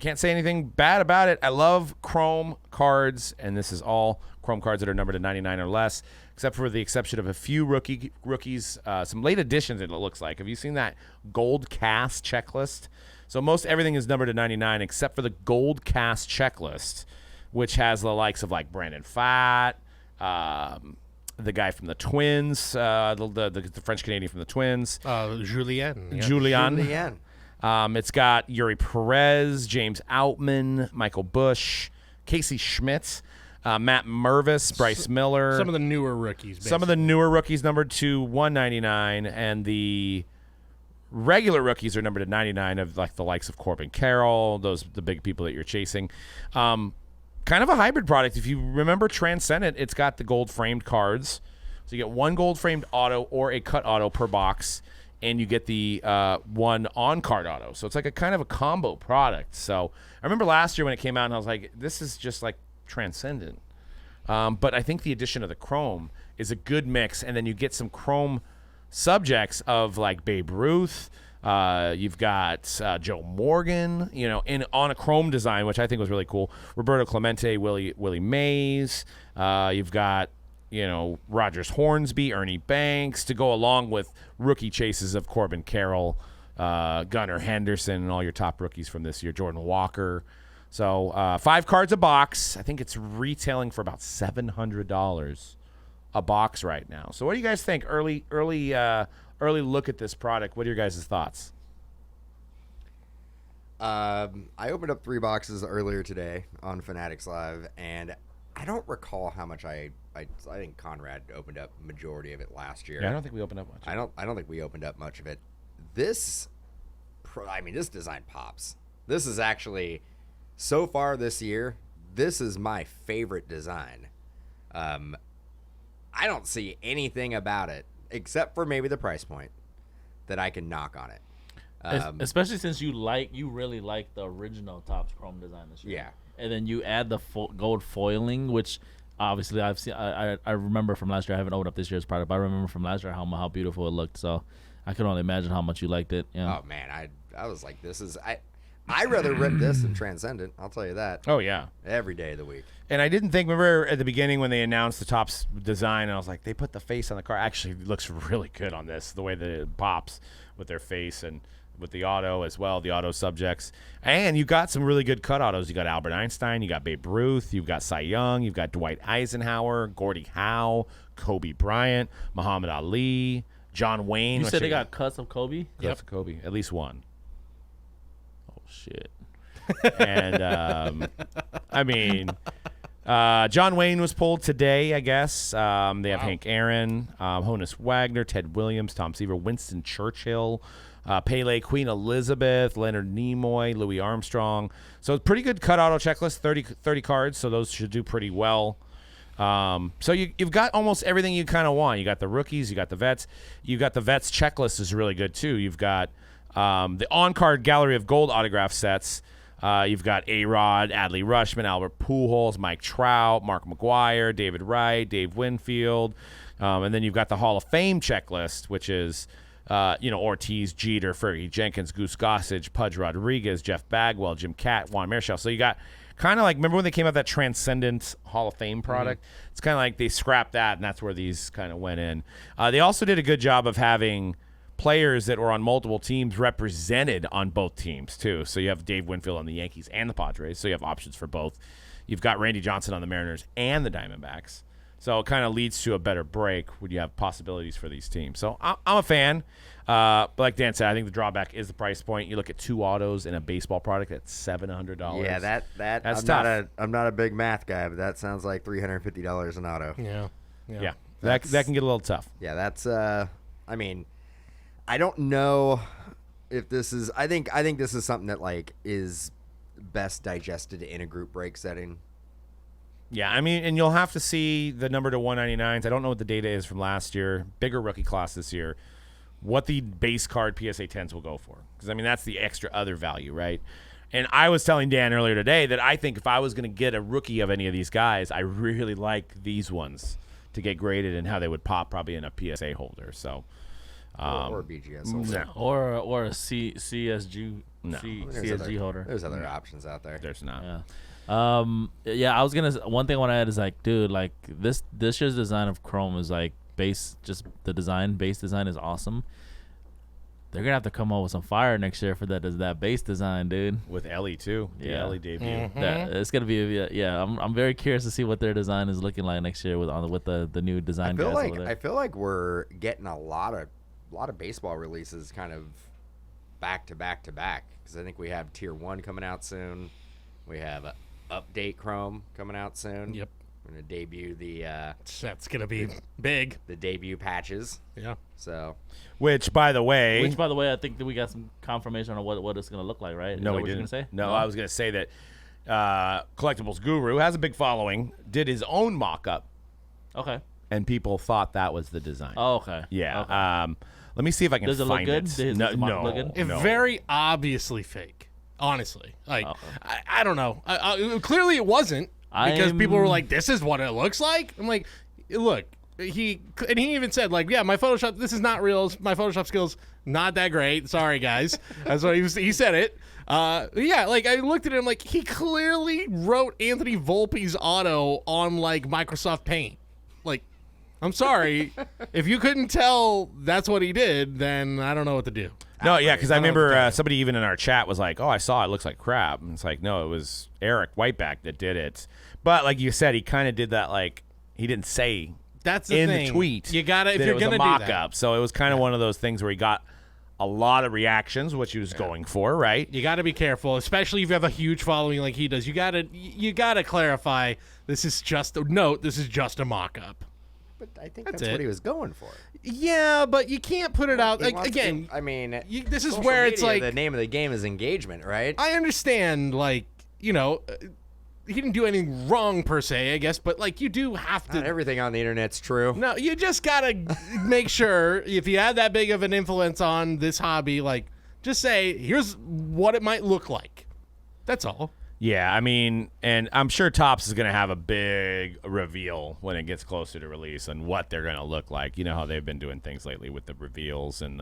Can't say anything bad about it. I love Chrome cards, and this is all Chrome cards that are numbered to 99 or less, except for the exception of a few rookies, some late additions, it looks like. Have you seen that gold cast checklist? So most everything is numbered to 99 except for the gold cast checklist, which has the likes of like Brandon Pfaadt, the guy from the Twins, the French-Canadian from the Twins. Julien. Yeah. Julien. It's got Yuri Perez, James Outman, Michael Bush, Casey Schmidt, Matt Mervis, Bryce Miller. Some of the newer rookies. Basically. Some of the newer rookies numbered to 199, and the regular rookies are numbered to 99 of like the likes of Corbin Carroll, the big people that you're chasing. Kind of a hybrid product. If you remember Transcendent, it's got the gold framed cards. So you get one gold framed auto or a cut auto per box, and you get the one on-card auto. So it's like a kind of a combo product. So I remember last year when it came out, and I was like, this is just like Transcendent. But I think the addition of the Chrome is a good mix, and then you get some Chrome subjects of like Babe Ruth. You've got Joe Morgan, on a Chrome design, which I think was really cool. Roberto Clemente, Willie Mays. You've got Rogers Hornsby, Ernie Banks to go along with rookie chases of Corbin Carroll, Gunnar Henderson, and all your top rookies from this year, Jordan Walker. So 5 cards a box. I think it's retailing for about $700 a box right now. So what do you guys think? Early look at this product. What are your guys' thoughts? I opened up 3 boxes earlier today on Fanatics Live, and I don't recall how much I think Conrad opened up majority of it last year. Yeah, I don't think we opened up much. I don't think we opened up much of it. This design pops. This is actually, so far this year, this is my favorite design. I don't see anything about it except for maybe the price point that I can knock on it. Especially since you really like the original Topps Chrome design this year. Yeah. And then you add the gold foiling, which obviously I've seen. I remember from last year. I haven't opened up this year's product, but I remember from last year how beautiful it looked. So I can only imagine how much you liked it. Yeah. Oh man, I was like, this is I'd rather rip this than Transcendent. I'll tell you that. Oh yeah, every day of the week. And I didn't think. Remember at the beginning when they announced the Topps design, and I was like, they put the face on the car. Actually, it looks really good on this. The way that it pops with their face and with the auto as well, the auto subjects. And you got some really good cut autos. You got Albert Einstein, you got Babe Ruth, you've got Cy Young, you've got Dwight Eisenhower, Gordie Howe, Kobe Bryant, Muhammad Ali, John Wayne. You said they got cuts of Kobe? Cuts of Kobe, at least one. Oh, shit. And, John Wayne was pulled today, I guess. They have Hank Aaron, Honus Wagner, Ted Williams, Tom Seaver, Winston Churchill, Pele, Queen Elizabeth, Leonard Nimoy, Louis Armstrong. So it's pretty good cut auto checklist, 30 cards, so those should do pretty well. So you've got almost everything you kind of want. You got the rookies, you got the vets. You got the vets checklist is really good too. You've got the on-card gallery of gold autograph sets. You've got A-Rod, Adley Rutschman, Albert Pujols, Mike Trout, Mark McGwire, David Wright, Dave Winfield. And then you've got the Hall of Fame checklist, which is Ortiz, Jeter, Fergie Jenkins, Goose Gossage, Pudge Rodriguez, Jeff Bagwell, Jim Catt, Juan Marichal. So you got kind of like, remember when they came out that Transcendent Hall of Fame product? Mm-hmm. It's kind of like they scrapped that, and that's where these kind of went in. They also did a good job of having players that were on multiple teams represented on both teams, too. So you have Dave Winfield on the Yankees and the Padres, so you have options for both. You've got Randy Johnson on the Mariners and the Diamondbacks. So it kind of leads to a better break when you have possibilities for these teams. So I'm a fan. But like Dan said, I think the drawback is the price point. You look at 2 autos in a baseball product at $700. Yeah, that's tough. I'm not a big math guy, but that sounds like $350 an auto. Yeah. That can get a little tough. Yeah, that's I don't know if this is. I think this is something that like is best digested in a group break setting. Yeah, and you'll have to see the number to 199s. I don't know what the data is from last year. Bigger rookie class this year. What the base card PSA 10s will go for. Because, that's the extra other value, right? And I was telling Dan earlier today that I think if I was going to get a rookie of any of these guys, I really like these ones to get graded and how they would pop probably in a PSA holder. So or BGS. Also. No, Or a CSG No. CSG holder. There's other options out there. there's not. Yeah. I was gonna. One thing I want to add is like, dude, like this year's design of Chrome is like base. Just the base design is awesome. They're gonna have to come up with some fire next year for that base design, dude. With Ellie too. The Yeah. Ellie debut. It's gonna be I'm very curious to see what their design is looking like next year with the new design guys over there. I feel like we're getting a lot of baseball releases kind of back to back to back, because I think we have Tier 1 coming out soon. We have Update Chrome coming out soon. Yep. We're gonna debut That's going to be big. the debut patches. Yeah. So Which, by the way, I think that we got some confirmation on what it's gonna look like, right? Is no, that we what you're didn't. gonna say? No, I was going to say that Collectibles Guru has a big following, did his own mock-up, Okay. and people thought that was the design. Oh, okay. Yeah. Okay. Let me see if I can Does it look find good? it. Does the mock look good? It's no. very obviously fake, honestly. Like, Okay. I don't know. Clearly it wasn't, because people were I'm- like, this is what it looks like. I'm like, look, he even said, like, yeah, my Photoshop, this is not real. My Photoshop skills, not that great. Sorry, guys. That's what he said it. Yeah, like, I looked at him, like, he clearly wrote Anthony Volpe's auto on, like, Microsoft Paint. Like, I'm sorry. If you couldn't tell that's what he did, then I don't know what to do. No, yeah, because I don't know what to remember tell you. somebody even in our chat was like, "Oh, I saw it. Looks like crap." And it's like, no, it was Eric Whiteback that did it. But like you said, he kind of did that. Like he didn't say That's the in thing. the tweet. You gotta, if that you're it was gonna a do mock-up. that, So it was kind of one of those things where he got a lot of reactions, which he was going for, right? you gotta be careful, especially if you have a huge following like he does. You gotta clarify. This is just a mock-up. but I think That's that's what it. he was going for. Yeah, but you can't put it out. He Like, wants again, to- I mean, this is social where it's media, like, the name of the game is engagement, right? I understand, like, he didn't do anything wrong per se, I guess, but like you do have Not to. everything on the internet's true. No, you just gotta make sure if you have that big of an influence on this hobby, like, just say, here's what it might look like. That's all. Yeah, I mean, and I'm sure Topps is going to have a big reveal when it gets closer to release and what they're going to look like. You know how they've been doing things lately with the reveals and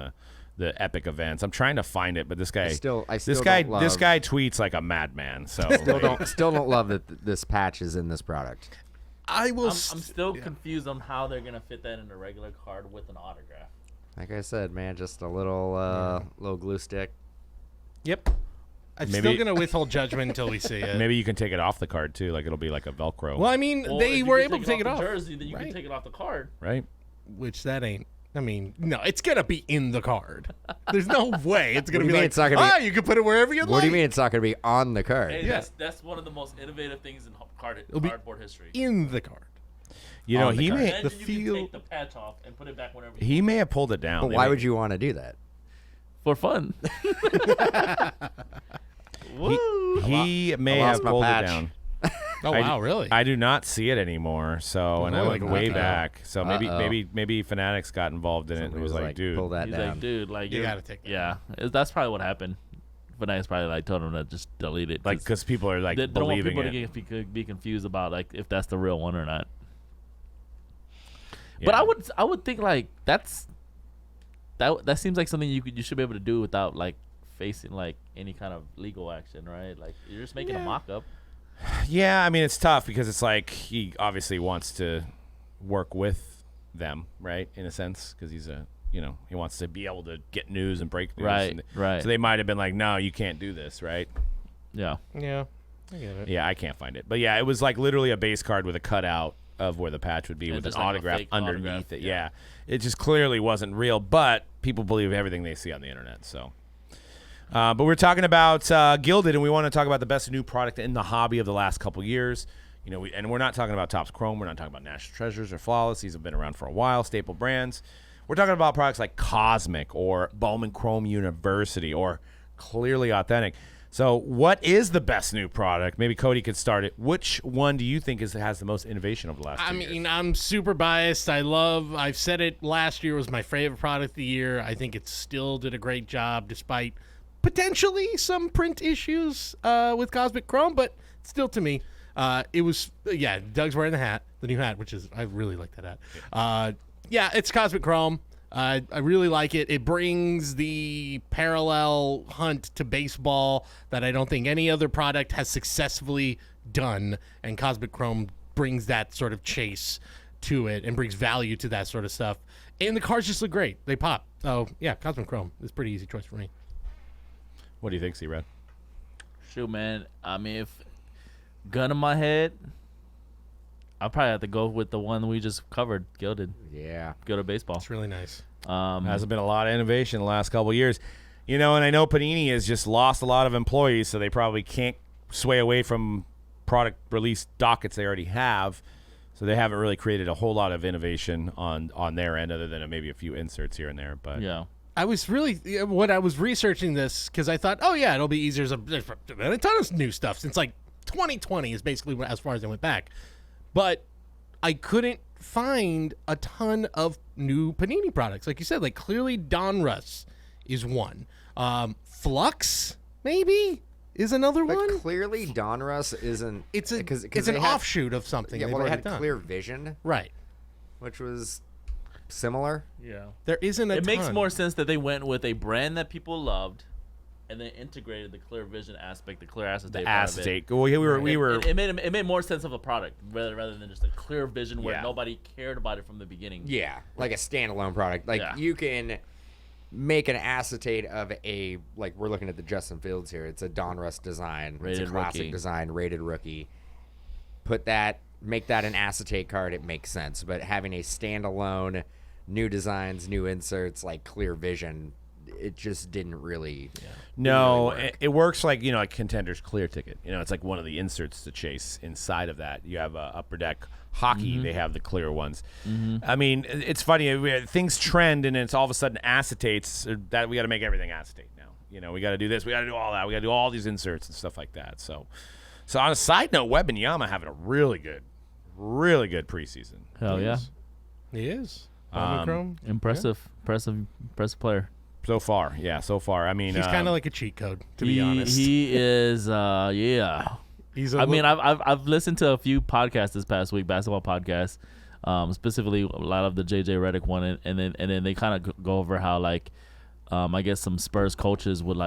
the epic events. I'm trying to find it, but this guy, I still this don't guy love- tweets like a madman. So Still don't love that this patch is in this product. I will. I'm still confused on how they're gonna fit that in a regular card with an autograph. Like I said, man, just a little glue stick. Yep. I'm Maybe- still gonna withhold judgment until we see it. maybe you can take it off the card too. Like it'll be like a Velcro, Well, I mean, Well, they if you were can able to take it off, the jersey, then you Right. can take it off the card. right? which that ain't. I mean, no, it's gonna be in the card. There's no way it's gonna do you be mean like, it's not gonna be- you can put it wherever you What like. do you mean it's not going to be on the card? Hey, Yeah. that's one of the most innovative things in be cardboard history. In the card. You know, On the he card. may Imagine the you feel- can take the patch off and put it back whenever you he may have pulled it down. But They why may- would you want to do that? for fun. Woo! He may I have lost my pulled it patch. down. Oh I wow, d- really? I do not see it anymore. So, and I Oh, went like, way uh-oh. back. So maybe Uh-oh. maybe Fanatics got involved in it and Somebody was like, dude, pull that He's down. like, dude, like You you're- gotta take that Yeah, that's probably what happened. But probably like told him to just delete it. like because people are like they don't want believing people it. to be confused about like if that's the real one or not. Yeah. But I would think like that seems like something you should be able to do without like facing like any kind of legal action, right? Like you're just making a mock-up. Yeah, I mean it's tough because it's like he obviously wants to work with them, right? In a sense, because he's he wants to be able to get news and break news. Right, and- right. So they might have been like, no, you can't do this, right? Yeah. yeah, I get it. Yeah, I can't find it, but yeah, it was like literally a base card with a cutout of where the patch would be And with an just like a autograph fake underneath autograph, it. yeah. Yeah, it just clearly wasn't real, but people believe everything they see on the internet. So. But we're talking about Gilded, and we want to talk about the best new product in the hobby of the last couple years. And we're not talking about Topps Chrome. We're not talking about National Treasures or Flawless. These have been around for a while, staple brands. We're talking about products like Cosmic or Bowman Chrome University or Clearly Authentic. So what is the best new product? Maybe Cody could start it. Which one do you think has the most innovation over the last 2 years? I mean, I'm super biased. I've said it last year was my favorite product of the year. I think it still did a great job despite potentially some print issues with Cosmic Chrome, but still to me, it was, Doug's wearing the new hat, which is, I really like that hat. Yeah, it's Cosmic Chrome. I really like it. It brings the parallel hunt to baseball that I don't think any other product has successfully done, and Cosmic Chrome brings that sort of chase to it and brings value to that sort of stuff. And the cards just look great. They pop. So, yeah, Cosmic Chrome is a pretty easy choice for me. What do you think, C-Red? Shoot, man. I mean, if gun in my head, I'll probably have to go with the one we just covered, Gilded Baseball. It's really nice. Hasn't been a lot of innovation the last couple of years. And I know Panini has just lost a lot of employees, so they probably can't sway away from product release dockets they already have. So they haven't really created a whole lot of innovation on their end other than maybe a few inserts here and there. But Yeah. I was when I was researching this, because I thought, oh, yeah, it'll be easier. There's a ton of new stuff since, 2020 is basically as far as I went back. But I couldn't find a ton of new Panini products. Like you said, clearly Donruss is one. Flux, maybe, is another But one. clearly, Donruss isn't. It's because an offshoot of something. Yeah, they've well, they already had done. Clear Vision, Right. which was similar. Yeah. There isn't a It makes ton. more sense that they went with a brand that people loved and then integrated the clear vision aspect, the clear acetate. the acetate. Well, we were It made more sense of a product rather than just a clear vision where Yeah. nobody cared about it from the beginning. Yeah, like a standalone product. Yeah. You can make an acetate of we're looking at the Justin Fields here. It's a Donruss design. It's Rated a classic rookie. design, rated rookie. Make that an acetate card. It makes sense. But having a standalone, new designs, new inserts like Clear Vision, it just didn't really. No, really work. it works like Contender's Clear Ticket. It's like one of the inserts to chase inside of that. You have Upper Deck Hockey. They have the clear ones. I mean, it's funny. Things trend, and it's all of a sudden acetates that we got to make everything acetate now. We got to do this. We got to do all that. We got to do all these inserts and stuff like that. So on a side note, Wembanyama having a really good preseason. Hell yeah. He is. Chrome. Impressive player. So far. I mean, He's kind of like a cheat code, to be honest. He is, yeah. He's I've listened to a few podcasts this past week, basketball podcasts, specifically a lot of the JJ Redick one, and then they kind of go over how I guess some Spurs coaches would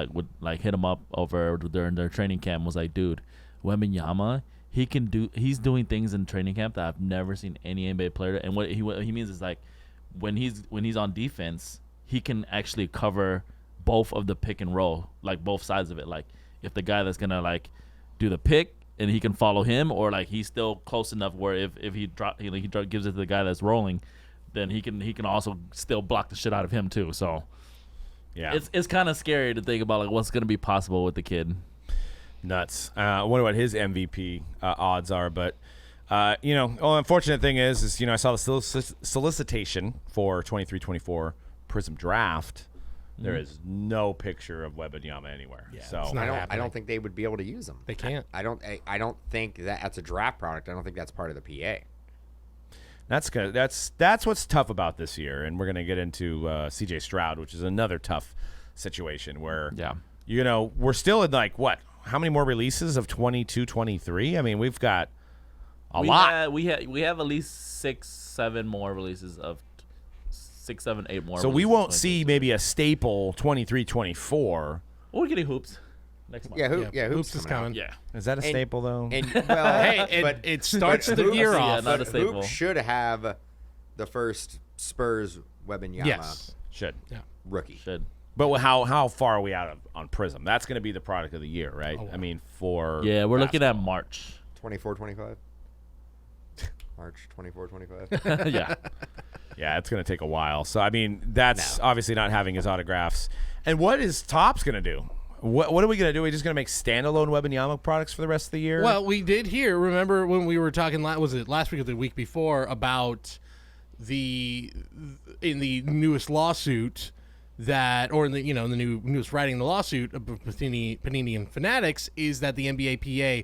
hit him up over during their training camp. Was like, dude, Wembanyama, he's doing things in training camp that I've never seen any NBA player. And what he means is when he's on defense, he can actually cover both of the pick and roll, both sides of it. If the guy that's gonna do the pick and he can follow him, or he's still close enough where if he gives it to the guy that's rolling, then he can also still block the shit out of him too. So yeah, it's kind of scary to think about what's gonna be possible with the kid. Nuts. I wonder what his MVP odds are, but unfortunate thing is I saw the solicitation for 23-24 Prism Draft. There is no picture of Wembanyama anywhere. Yeah, so it's not I don't think they would be able to use them. They can't. I don't think that's a draft product. I don't think that's part of the PA. that's good. That's what's tough about this year, and we're gonna get into CJ Stroud, which is another tough situation where we're still in how many more releases of 22-23? I mean, we've got a lot. We have at least 6, 7 more releases of 6, 7, 8 more. So we releases won't of see maybe a staple 23-24. Well, we're getting hoops next month. Hoops is coming. Yeah. Is that a staple though? And well, Hey, but it starts but the Hoops- year Yeah, off. not a But staple. Hoops should have the first Spurs Wembanyama Yes. Should. rookie. Should. But how far are we out on Prism? That's going to be the product of the year, right? Oh, wow. I mean, for Yeah, we're looking at basketball. March. 24-25. March 24-25. Yeah. Yeah, it's going to take a while. So I mean, that's obviously not having his autographs. And what is Topps going to do? What are we going to do? Are we just going to make standalone Wembanyama products for the rest of the year? Well, we did hear. Remember when we were talking? Was it last week or the week before about in the newest lawsuit that, or in the the newest writing in the lawsuit of Panini and Fanatics is that the NBA PA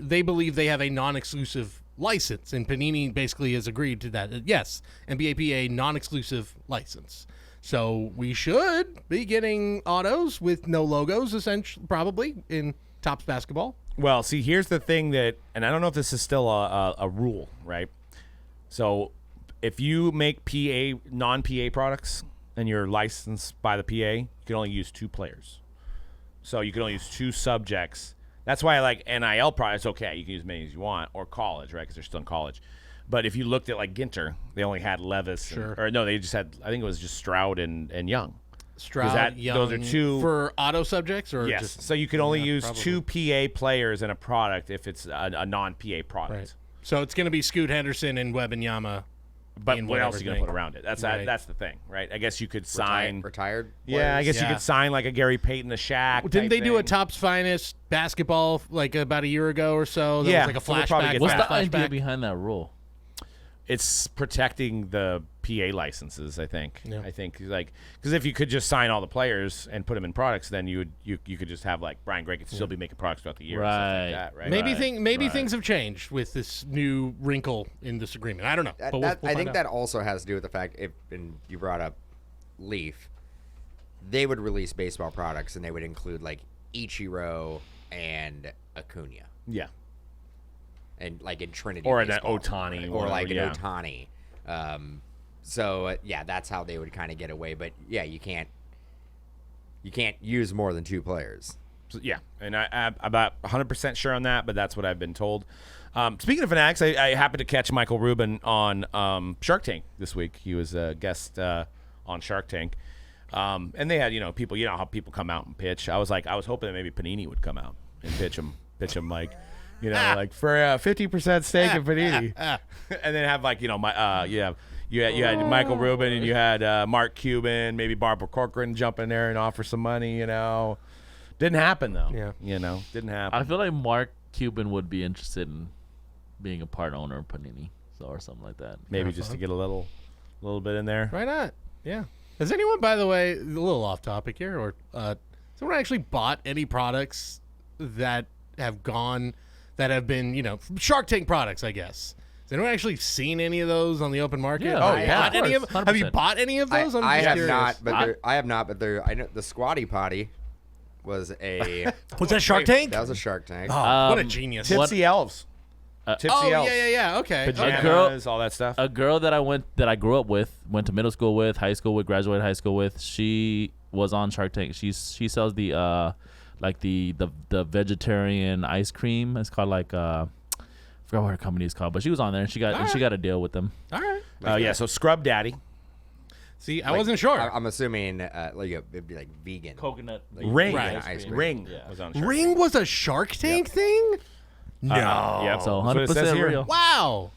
they believe they have a non-exclusive license, and Panini basically has agreed to that. Yes, NBA PA non-exclusive license. So we should be getting autos with no logos, essentially, probably in Topps basketball. Well, see, here's the thing and I don't know if this is still a rule, right? So if you make non-PA products and you're licensed by the PA, you can only use 2 players. So you can only use 2 subjects. That's why I like NIL products. Okay, you can use as many as you want, or college, right? Because they're still in college. But if you looked at like Ginter, they only had Levis. Sure. Or no, they just had, I think it was just Stroud and Young. Stroud, Young, those are 2 for auto subjects, or yes. just So you can only use probably. 2 PA players in a product if it's a non-PA product. Right. So it's going to be Scoot Henderson and Wembanyama. But in what else are whatever you going to thing. put around it? That's Right. that's the thing, right? I guess you could sign. Retired. Yeah, I players? guess you could sign like a Gary Payton, a Shaq. Well, didn't type they do a thing. Topps Finest basketball like about a year ago or so? That Yeah, was like a so we'll probably flashback. get What's back. the idea flashback? behind that rule? It's protecting the PA licenses. I think. Yeah. I think like because if you could just sign all the players and put them in products, then you could just have like Brian Gray could still be making products throughout the year. And stuff Right. like that, right. Maybe Right. things have changed with this new wrinkle in this agreement. I don't know. But we'll I find think out. that also has to do with the fact and you brought up Leaf, they would release baseball products and they would include like Ichiro and Acuna, Yeah. and like in Trinity, Or an baseball, Ohtani, or like an yeah. Ohtani. So yeah, that's how they would kind of get away. But yeah, you can't use more than 2 players. So, yeah, and I'm about 100% sure on that, but that's what I've been told. Speaking of Fanatics, I happened to catch Michael Rubin on Shark Tank this week. He was a guest on Shark Tank, and they had people. You know how people come out and pitch. I was hoping that maybe Panini would come out and pitch him like. Like for a 50% stake in Panini, and then have like you had Michael Rubin and you had Mark Cuban, maybe Barbara Corcoran jump in there and offer some money. Didn't happen though. Yeah. Didn't happen. I feel like Mark Cuban would be interested in being a part owner of Panini, or something like that. Maybe just to get a little bit in there. Why not? Yeah. Has anyone, by the way, a little off topic here, or someone actually bought any products that have been, Shark Tank products, I guess? Has anyone actually seen any of those on the open market? Yeah. Have Oh, you yeah, bought of any of course, Have you 100%. bought any of those? I'm I just have curious. not, but I know the Squatty Potty was a Was that Shark Tank? that was a Shark Tank. Oh, what a genius. Tipsy Elves. Tipsy Oh, Elves. yeah. Okay. Pajamas, all that stuff. A girl that I grew up with, went to middle school with, high school with, graduated high school with. She was on Shark Tank. She sells the the vegetarian ice cream. It's called like I forgot what her company is called, but she was on there and she got a deal with them. All right. Yeah, so Scrub Daddy. See, I wasn't sure. I'm assuming it'd be like vegan. Coconut Ring. Right. Ice cream. Ring Yeah. was on Shark Ring was a Shark Tank thing? No. Yep. So That's what it 100% says here. real. Wow.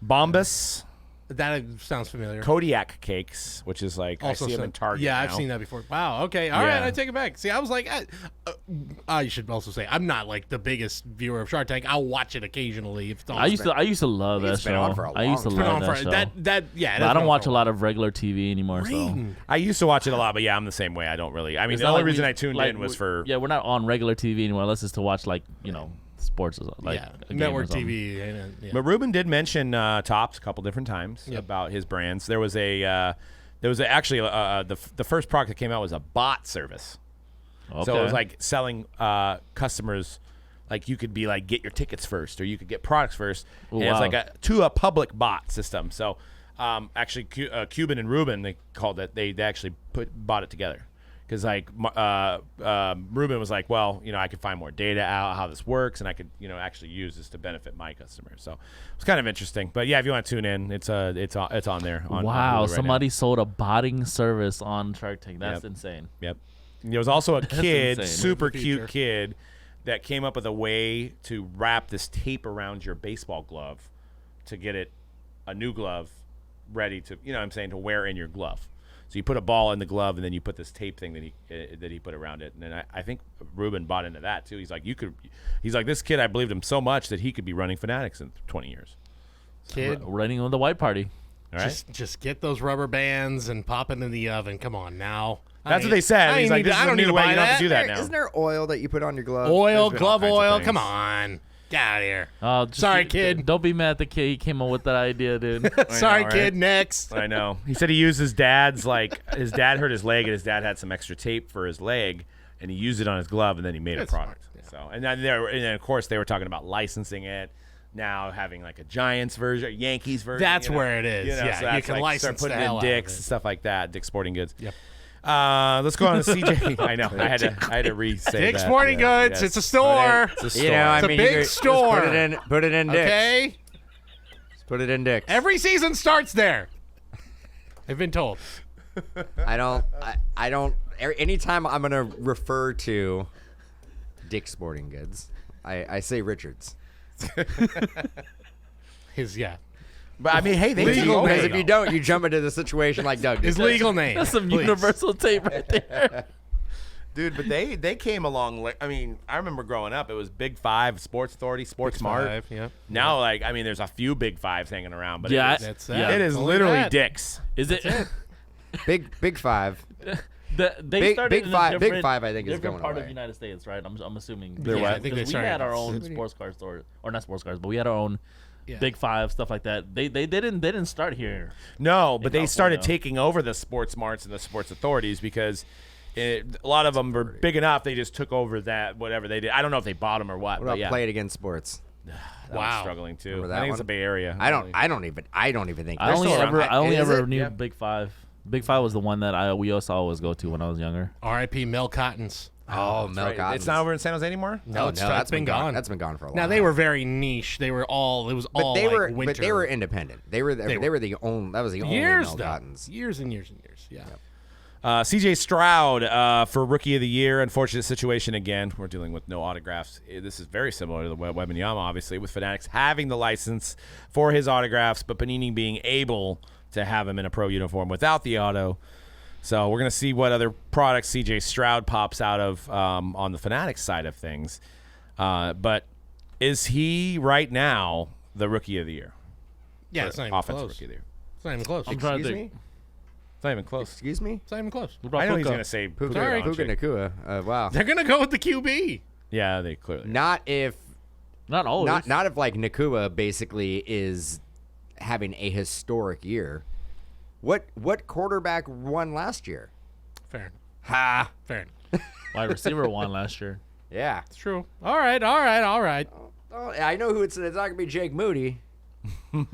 Bombas. That sounds familiar. Kodiak cakes, which is like I see them some- in Target. Yeah, now. I've seen that before. Wow. Okay. All right. Yeah. I take it back. See, I was like, I should also say I'm not like the biggest viewer of Shark Tank. I'll watch it occasionally if it's on. I used to love that It's been show. on for a I used to long Been love on that for show. that. Yeah. But I don't watch a lot of regular TV anymore. Ring. I used to watch it a lot, but yeah, I'm the same way. I don't really. I mean, It's the not only like reason we- I tuned like, in was we- for. Yeah, we're not on regular TV anymore unless it's to watch sports or like Yeah. a game Network or something. TV. Yeah. But Ruben did mention Topps a couple different times Yep. about his brands. There was actually the first product that came out was a bot service. Okay. So it was like selling customers, like you could be like get your tickets first, or you could get products first. Ooh, and it's wow. like a public bot system. So actually, Cuban and Ruben, they called it. They actually bought it together. Because like Ruben was like, well, I could find more data out how this works, and I could actually use this to benefit my customers. So it's kind of interesting. But yeah, if you want to tune in, it's on there. On wow, Hulu right somebody now. sold a botting service on Shark Tank. That's Yep. insane. Yep. There was also a kid, insane. super Future. cute kid, that came up with a way to wrap this tape around your baseball glove to get it a new glove ready to to wear in your glove. So you put a ball in the glove, and then you put this tape thing that he put around it. And then I think Ruben bought into that too. He's like this kid. I believed him so much that he could be running Fanatics in 20 years. Kid, Running on the white party. All right. just get those rubber bands and pop it in the oven. Come on now. That's what they said. He's like, this is I a don't need new to way. buy You don't have that. to do that now. Isn't there oil that you put on your glove? Oil, There's been all glove kinds of oil. things. Come on. Get out of here. Sorry, kid. Don't be mad at the kid. He came up with that idea, dude. Sorry, right? kid. Next. I know. He said he used his dad's his dad hurt his leg, and his dad had some extra tape for his leg, and he used it on his glove, and then he made That's a product. smart, yeah. So and then of course they were talking about licensing it. now having like a Giants version, Yankees version. That's where it is. You know, Yeah, so you that's can like, license start the putting hell in out of Dick's it. and stuff like that. Dick's Sporting Goods. Yep. Let's go on to CJ. I know. I had to re-say Dick's that. Sporting Goods. Yes. It's a store. It's a store. You know, It's a I mean, big you could store. Just put it in Dick's. Okay. Just put it in Dick's. Every season starts there. I've been told. I don't. Anytime I'm gonna refer to Dick's Sporting Goods, I say Richards. Yeah. But I mean, hey, they Legal keep going, Because if you though. don't, you jump into the situation like Doug did. His legal name. That's some please. universal tape right there. Dude, but they came along. I mean, I remember growing up, it was Big Five, Sports Authority, Sports Smart. Five, yeah. Now, like, I mean, there's a few Big Fives hanging around, but Yeah, it is, That's Yeah. that. it is Only literally that. Dick's. Is it? Big Five. They Big- started Big in a Five- Big different- Five, I think, is different going part away. of the United States, right? I'm assuming. They're Yeah, what? I think they Because we started had our in own City. sports car store, or not sports cars, but we had our own Yeah. Big Five stuff like that. They didn't start here. No, but they started California. taking over the Sports Marts and the Sports Authorities because a lot of them were big enough. They just took over that, whatever they did. I don't know if they bought them or what, What but about yeah. Play It Against Sports? That Wow. one's struggling too. Remember I that think it's one? the Bay Area. I don't even think. I they're only still around. Is ever it? knew Yeah. Big Five. Big Five was the one that we also always go to when I was younger. R.I.P. Mel Cottons. Oh, That's Mel right. Cottons. It's not over in San Jose anymore. No, That's it's been gone. That's been gone for a long Now time. they were very niche. They were all. It was all like winter. but they were independent. They were the only. That was the only years Mel though. Cottons. Years and years and years. Yeah. CJ Stroud for Rookie of the Year. Unfortunate situation again. We're dealing with no autographs. This is very similar to the Wembanyama, obviously, with Fanatics having the license for his autographs, but Panini being able to have him in a pro uniform without the auto. So we're going to see what other products CJ Stroud pops out of on the Fanatics side of things. But is he right now the Rookie of the Year? Yeah, Or it's not even Offensive close. Rookie of the Year. It's not even close. I'm trying to Excuse think. me? It's not even close. Excuse me? It's not even close. What about I know he's Puka? going to say Puka, Sorry. Puka Nakua. Wow. They're gonna go with the QB. Yeah, they clearly. Not if Not always. not if like Nakua basically is having a historic year. What quarterback won last year? Fair. Ha. Fair. Wide receiver won last year. Yeah. It's true. All right. All right. All right. Oh, I know who it's not gonna be Jake Moody. I'll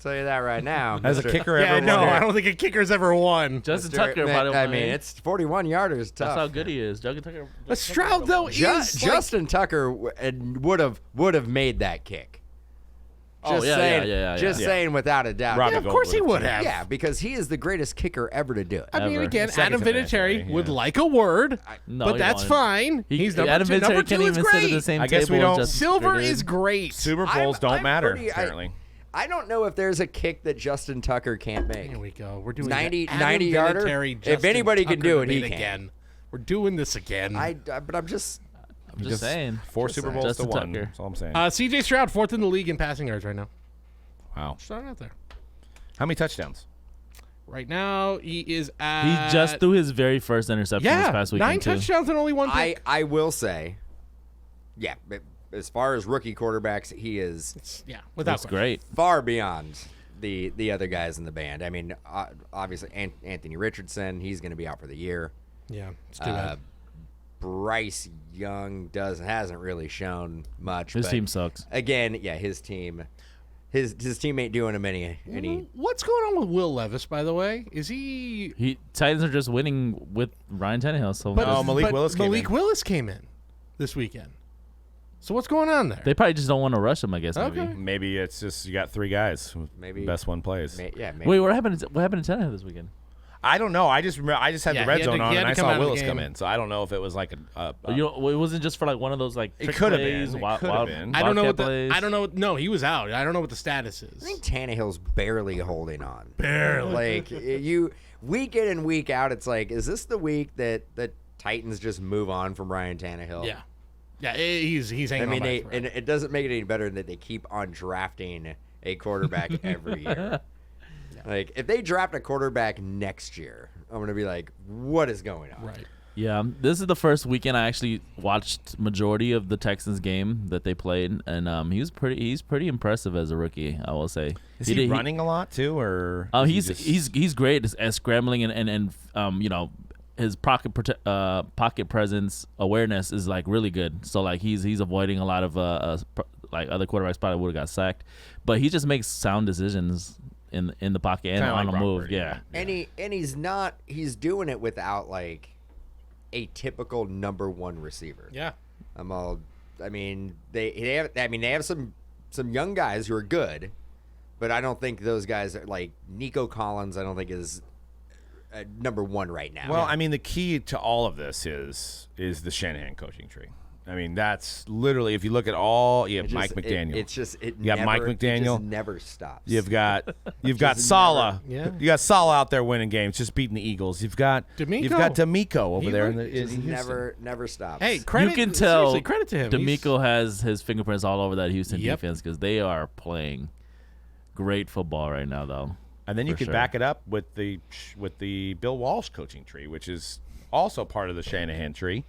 tell you that right now. Has a Mr. kicker Yeah, ever no, won? I don't think a kicker's ever won. Justin Mr. Tucker, by the way. I mean, it's 41 yarders. Tough. that's how good he is. Justin Tucker. But Stroud though is like, Justin Tucker would have made that kick. Oh, Just yeah, saying, yeah. just saying without a doubt. Robbie Yeah, of course he Goldberg. would have. Yeah, because he is the greatest kicker ever to do it. I mean, Ever. again, Second Adam to Vinatieri, Vinatieri would yeah. like a word, No, but he that's won't. fine. He's number Adam two. Number Vinatieri two can't is even sit at the great. same I guess table we as don't- Justin Silver Tucker is did. great. Super Bowls don't matter, apparently. I don't know if there's a kick that Justin Tucker can't make. Here we go. We're doing 90 the Adam 90 yarder? Vinatieri, If Justin anybody can Tucker do it, he debate can. again. We're doing this again. But I'm just. I'm just saying. 4 Just Super saying. Bowls to Justin 1. Tucker. That's all I'm saying. CJ Stroud, fourth in the league in passing yards right now. Wow. Starting out there. How many touchdowns? Right now, he is at. He just threw his very first interception this past weekend 9 too. touchdowns and only one pick. I will say, yeah. But as far as rookie quarterbacks, he is Yeah, without That's question. great. far beyond the other guys in the band. I mean, obviously Anthony Richardson, he's going to be out for the year. Yeah, it's too bad. Bryce Young hasn't really shown much. His but team sucks. again. Yeah, his team, his team ain't doing him any. What's going on with Will Levis, by the way? Is he? Titans are just winning with Ryan Tannehill. So No, Malik Willis came Malik in. Willis came in this weekend. So what's going on there? they probably just don't want to rush him. I guess. Maybe. Okay. Maybe it's just you got 3 guys. Maybe- best one plays. Yeah, maybe. Wait, what happened to Tannehill this weekend? I don't know. I just had Yeah, the he red had zone to- on he had and I to come out saw of the Willis come game. in. So I don't know if it was like a You know, it wasn't just for like one of those like It trick could have plays, been. It wild- could have wild- been. I don't know what wildcat the. plays. I don't know. No, he was out. I don't know what the status I is. think Tannehill's barely holding on. Barely. Like you, week in and week out, it's like, is this the week that the Titans just move on from Ryan Tannehill? Yeah, yeah. He's hanging. I mean, on by a they, thread. and it doesn't make it any better that they keep on drafting a quarterback every year. Like, if they draft a quarterback next year, I'm gonna be like, what is going on? right. Yeah, this is the first weekend I actually watched majority of the Texans game that they played, and he's pretty impressive as a rookie, I will say. Is he running a lot too, or? is he just- He's great at scrambling and you know, his pocket presence awareness is like really good. So like he's avoiding a lot of like other quarterbacks probably would have got sacked, but he just makes sound decisions in the pocket and Kinda on like the Brock move. Purdy, Yeah. And he's doing it without like a typical number one receiver. Yeah. I mean, they have some young guys who are good, but I don't think those guys are like Nico Collins. I don't think is number one right now. Well, I mean, the key to all of this is the Shanahan coaching tree. I mean, that's literally, if you look at all, you have Mike McDaniel. You got Mike McDaniel. It just never stops. You've got Saleh. Yeah. You got Saleh out there winning games, just beating the Eagles. You've got D'Amico over there. In just Houston. never stops. Hey, credit, You can tell seriously, credit to him. D'Amico has his fingerprints all over that Houston Yep. defense because they are playing great football right now, though. And then you For could sure. back it up with the Bill Walsh coaching tree, which is also part of the Shanahan tree.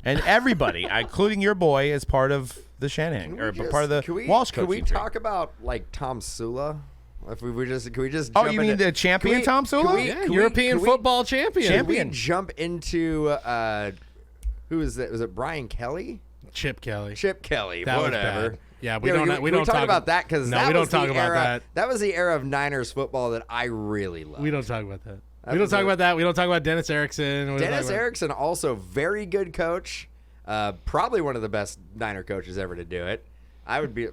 And everybody, including your boy, is part of the Shanahan or part of the Walsh coaching Can we tree. talk about like Tom Sula? If we just can we just Oh, jump you mean into- the champion can we- Tom Sula? can we- Yeah, can we- European can we- football champion. Can we jump into who is it? Was it Brian Kelly? Chip Kelly. Chip Kelly. That was whatever. bad. Yeah, we don't talk about that because No, we don't talk about that. That was the era of Niners football that I really loved. We don't talk about that. That We don't was talk a- about that. We don't talk about Dennis Erickson. We don't Dennis talk about- Erickson, also very good coach. Probably one of the best Niner coaches ever to do it. I would be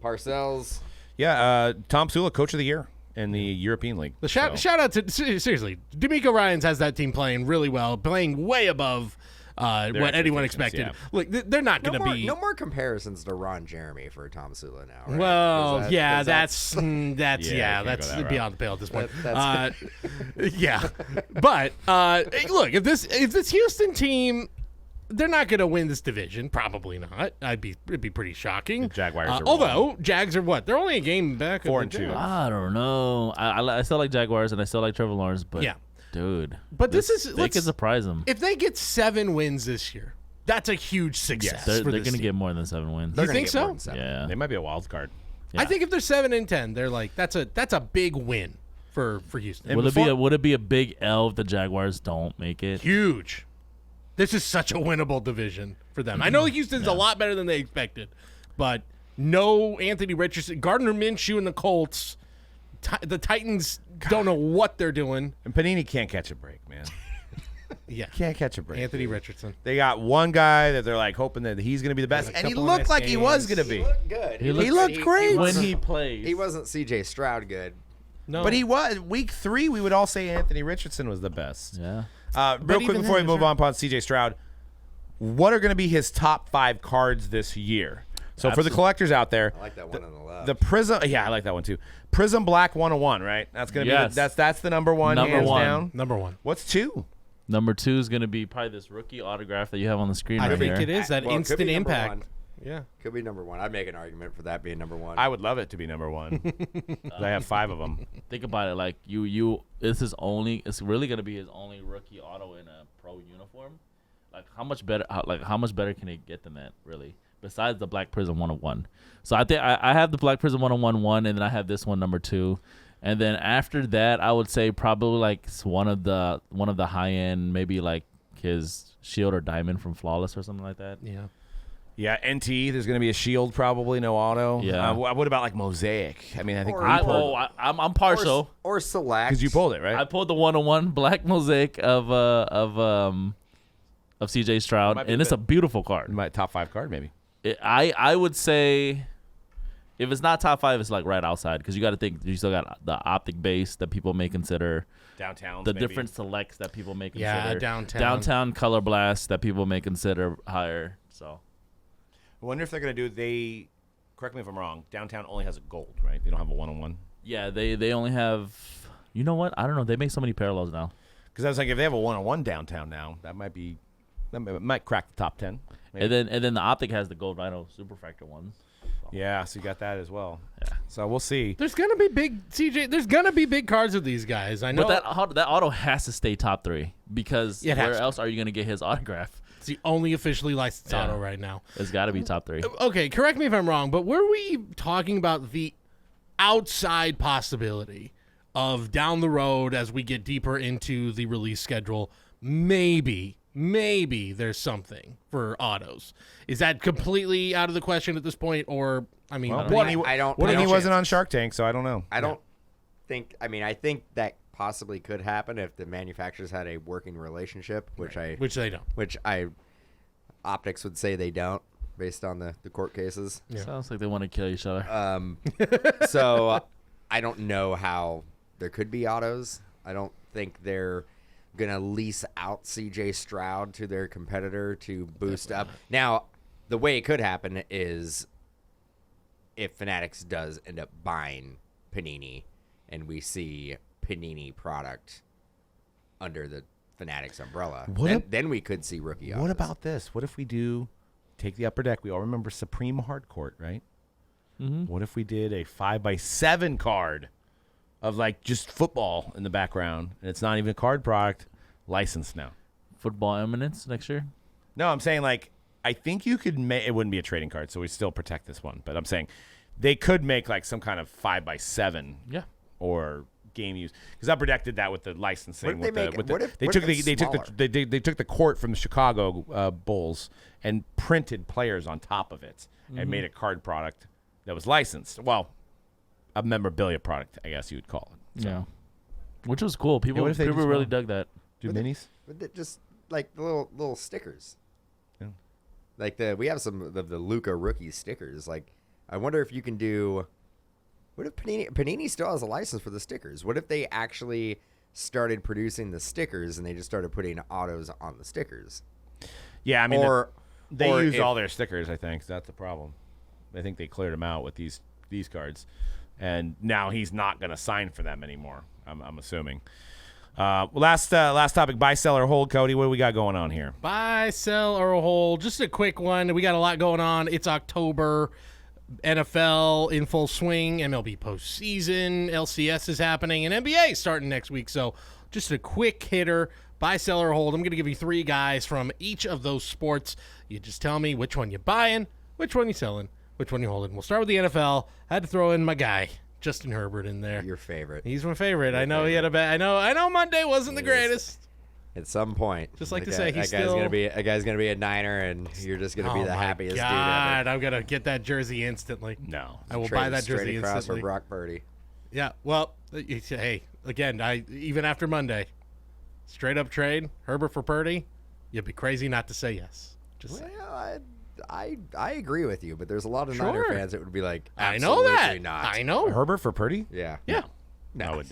Parcells. Yeah, Tom Sula, coach of the year in the European League. The shout out to seriously, D'Amico Ryans has that team playing really well, playing way above what anyone expected. expectations, Look, they're not No going to more, be. no more comparisons to Ron Jeremy for Tom Sula now. Right? Well, Is yeah, is that's Yeah, you can't that's go that beyond the pale at this point. That's- Yeah, but look, if this Houston team, they're not going to win this division. Probably not. It'd be pretty shocking. The Jaguars are although Jags are what? They're only a game back. of 4-2. the Jags. I don't know. I still like Jaguars and I still like Trevor Lawrence, but Yeah. dude. But this is they could surprise them. if they get 7 wins this year, that's a huge success. They're for going this to team. get more than 7 wins. They're You gonna think get so? more than 7. Yeah. They might be a wild card. I think if they're 7-10, they're like that's a big win for Houston. And Would it be a big L if the Jaguars don't make it? Huge. This is such a winnable division for them. I know Houston's a lot better than they expected, but no Anthony Richardson, Gardner Minshew, and the Colts. The Titans don't know what they're doing. And Panini can't catch a break, man. Yeah, Can't catch a break. Anthony Richardson. They got one guy that they're like hoping that he's going to be the best, There's a and he couple looked nice like he was games. going to be. He looked good. He looked great. When wasn't- he plays. He wasn't C.J. Stroud good. No, But he was week 3. We would all say Anthony Richardson was the best. Yeah. Real quick even before we then, move sure. on upon CJ Stroud, what are going to be his top 5 cards this year? So for the collectors out there, I like that one on the left. the Prism, yeah, I like that one too. Prism Black 101, right? That's going to Yes. be that's the number one, Number hands one. down. number one. What's 2? Number 2 is going to be probably this rookie autograph that you have on the screen I right think here. it is that Well, it could instant be number impact. one. Yeah. Could be number 1. I'd make an argument for that being number 1. I would love it to be number 1. I have 5 of them. Think about it, like it's really going to be his only rookie auto in a pro uniform. Like how much better can it get than that, really? Besides the Black Prism 101. So I think I have the Black Prism 101 and then I have this one number 2. And then after that, I would say probably like one of the high end, maybe like his Shield or Diamond from Flawless or something like that. Yeah. Yeah, NT. There's going to be a shield, probably no auto. Yeah. What about like Mosaic? I mean, I think I'm partial. Or select. because you pulled it, right? I pulled the 101 Black Mosaic of CJ Stroud, Might be and it's the- a beautiful card. My top 5 card, maybe. I would say if it's not top 5, it's like right outside because you got to think you still got the optic base that people may consider, Downtown. the different selects that people may consider, Yeah, downtown. downtown color blast that people may consider higher. So I wonder if they're going to do. Correct me if I'm wrong. Downtown only has a gold, right? They don't have a 101. yeah, they only have. You know what? I don't know. They make so many parallels now. Because I was like, if they have a 101 downtown now, that might crack the top 10. Maybe. And then the optic has the gold Rhino Superfractor ones. Yeah, so you got that as well. Yeah. So we'll see. There's gonna be big CJ. There's gonna be big cards with these guys. I know. But that auto has to stay top 3 because It has where to. else are you going to get his autograph? it's the only officially licensed Yeah. auto right now. It's got to be top 3. Okay, correct me if I'm wrong, but were we talking about the outside possibility of down the road as we get deeper into the release schedule, maybe maybe there's something for autos. Is that completely out of the question at this point? Or, I mean, Well, what? He wasn't on Shark Tank, so I don't know. I don't think. I mean, I think that possibly could happen if the manufacturers had a working relationship, which they don't. Optics would say they don't, based on the court cases. Yeah. Sounds like they want to kill each other. So I don't know how there could be autos. I don't think they're gonna lease out CJ Stroud to their competitor to boost up. Now, the way it could happen is if Fanatics does end up buying Panini, and we see Panini product under the Fanatics umbrella, then we could see rookie autos. What about this? What if we take the upper deck? We all remember Supreme Hardcourt, right? Mm-hmm. What if we did a 5x7 card of like just football in the background, and it's not even a card product, licensed now? Football Eminence next year? No, I'm saying like I think you could make it wouldn't be a trading card, so we still protect this one. But I'm saying they could make like some kind of 5x7, or game use, because Upper Deck did that with the licensing. They took the court from the Chicago Bulls and printed players on top of it and made a card product that was licensed. Well, a memorabilia product, I guess you would call it. So. Yeah, which was cool. People really dug that. Do minis? Just like the little stickers. Yeah. Like we have some of the Luka rookie stickers. Like, I wonder if you can do. What if Panini still has a license for the stickers? What if they actually started producing the stickers and they just started putting autos on the stickers? Yeah, I mean, they or used all their stickers. I think that's the problem. I think they cleared them out with these cards, and now he's not going to sign for them anymore. I'm assuming. Last topic: buy, sell, or hold. Cody, what do we got going on here? Buy, sell, or hold. Just a quick one. We got a lot going on. It's October. NFL in full swing. MLB postseason. LCS is happening, and NBA starting next week. So just a quick hitter. Buy, sell, or hold. I'm going to give you 3 guys from each of those sports. You just tell me which one you're buying, which one you're selling, which one you're holding. We'll start with the NFL. I had to throw in my guy, Justin Herbert, in there. Your favorite. He's my favorite. I know he had a bad. I know Monday wasn't the greatest. At some point, just like to say, he's that guy's gonna be a Niner, and you're just gonna be the happiest dude ever. I'm gonna get that jersey instantly. No, I will buy that jersey across instantly. for Brock Purdy. Yeah, well, hey, again, even after Monday, straight up trade Herbert for Purdy. You'd be crazy not to say yes. Well, I agree with you, but there's a lot of Niner fans that would be like, I know that. Not. I know Herbert for Purdy. Yeah. No,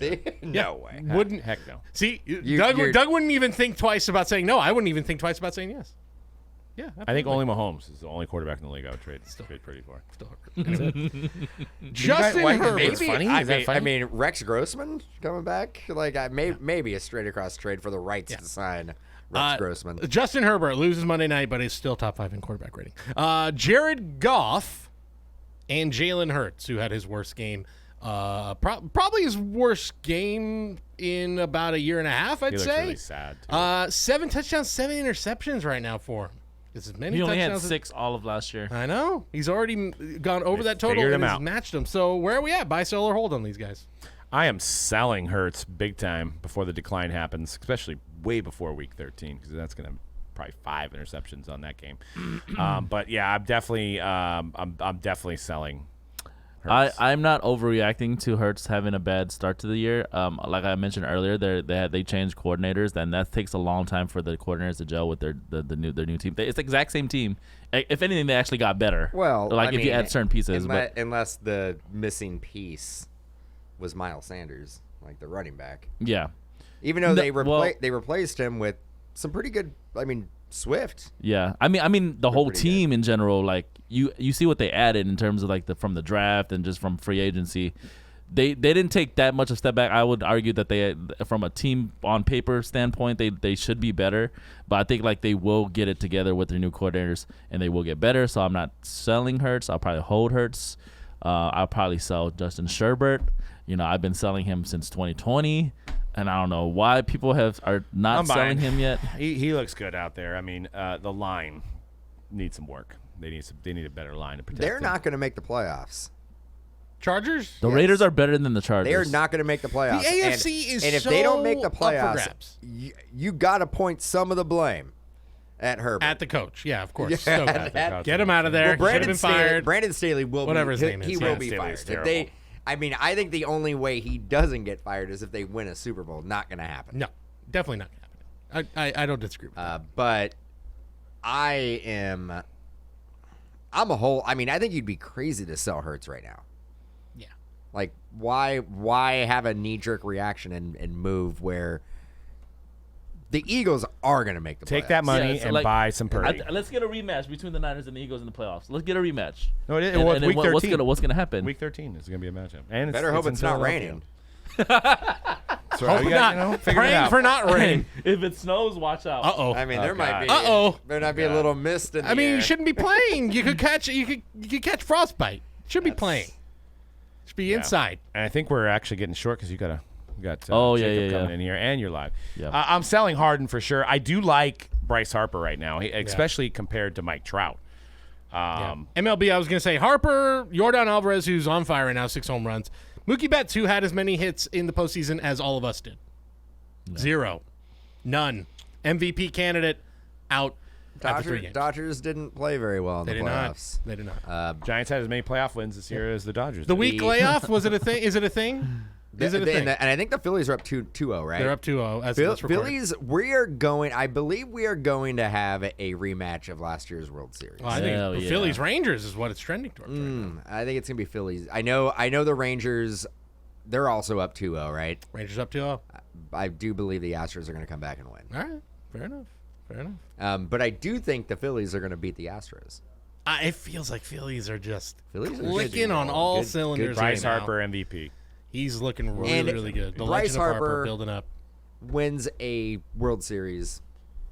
no way. Wouldn't. Heck no. See, Doug wouldn't even think twice about saying no. I wouldn't even think twice about saying yes. Yeah, absolutely. I think only Mahomes is the only quarterback in the league I would trade Purdy for. Justin Herbert. Funny? I mean, Rex Grossman coming back. Like, maybe a straight across trade for the rights to sign Rex Grossman. Justin Herbert loses Monday night, but is still top 5 in quarterback rating. Jared Goff and Jalen Hurts, who had his worst game. Probably his worst game in about a year and a half, I'd say. Really sad. Too. 7 touchdowns, 7 interceptions right now for him. He only had 6 all of last year. I know. He's already gone over that total and has matched them. So where are we at? Buy, sell, or hold on these guys? I am selling Hurts big time before the decline happens, especially way before Week 13, because that's going to probably 5 interceptions on that game. But yeah, I'm definitely selling. I'm not overreacting to Hurts having a bad start to the year. Like I mentioned earlier, they changed coordinators, and that takes a long time for the coordinators to gel with their new team. It's the exact same team. If anything, they actually got better. Well, like if you add certain pieces, unless the missing piece was Miles Sanders, like the running back. Yeah. Even though they replaced him with some pretty good. I mean, Swift. Yeah, I mean the whole team in general. Like you see what they added in terms of like from the draft and just from free agency. They didn't take that much of a step back. I would argue that they, from a team on paper standpoint, they should be better. But I think like they will get it together with their new coordinators and they will get better. So I'm not selling Hurts. I'll probably hold Hurts. I'll probably sell Justin Herbert. I've been selling him since 2020. And I don't know why people are not selling him yet. He looks good out there. I mean, the line needs some work. They need a better line to protect. They're not going to make the playoffs. Chargers? The Raiders are better than the Chargers. They are not going to make the playoffs. The AFC is and if so they don't make the up for playoffs, grabs. you got to point some of the blame At Herbert. At the coach. Yeah, of course. Yeah, Stoked. at- Get him out of there. Well, Should have been fired. Brandon Staley will Whatever be, his name is. He Yeah. will be Staley's fired. terrible. I think the only way he doesn't get fired is if they win a Super Bowl. Not going to happen. No, definitely not happening. I don't disagree with that. But I'm a whole. I mean, I think you'd be crazy to sell Hurts right now. Yeah. Like, why have a knee-jerk reaction and move where the Eagles are going to make the playoffs? Take that money Yeah, so and like- buy some Purdy. Let's get a rematch between the Niners and the Eagles in the playoffs. Let's get a rematch. No, it is. And- Well, and it's week then 13. what's gonna happen? Week 13 is going to be a matchup. And Better hope in it's not Philadelphia. raining. So Hope you not. got, figure it Praying out. for not rain. If it snows, watch out. Uh-oh. I mean, Oh, there might God. be. Uh-oh. There might be a little mist in the I mean, air. you shouldn't be playing. You could catch frostbite. Should be playing. Should be inside. And I think we're actually getting short because you got Oh, yeah, Jacob yeah, coming yeah. in here, and you're live. Yeah. I'm selling Harden for sure. I do like Bryce Harper right now, especially compared to Mike Trout. MLB, I was going to say Harper, Yordan Alvarez, who's on fire right now, 6 home runs. Mookie Betts, who had as many hits in the postseason as all of us did. 0. None. MVP candidate out after 3 games. Dodgers didn't play very well in They the did not. playoffs. They did not. Giants had as many playoff wins this year as the Dodgers. The did. week layoff, was it a thing? Is it a thing? Is it a thing? And I think the Phillies are up 2-0, right? They're up 2-0 as of this recording. Phillies, I believe we are going to have a rematch of last year's World Series. Well, I think Hell yeah. Phillies Rangers is what it's trending towards right now. I think it's going to be Phillies. I know the Rangers, they're also up 2-0, right? Rangers up 2-0. I do believe the Astros are going to come back and win. All right. Fair enough. But I do think the Phillies are going to beat the Astros. It feels like Phillies are just Phillies are clicking good. on all Good- cylinders. good Bryce right now. Harper MVP. He's looking really, And really good. The Bryce legend of Harper Harper building up. Wins a World Series,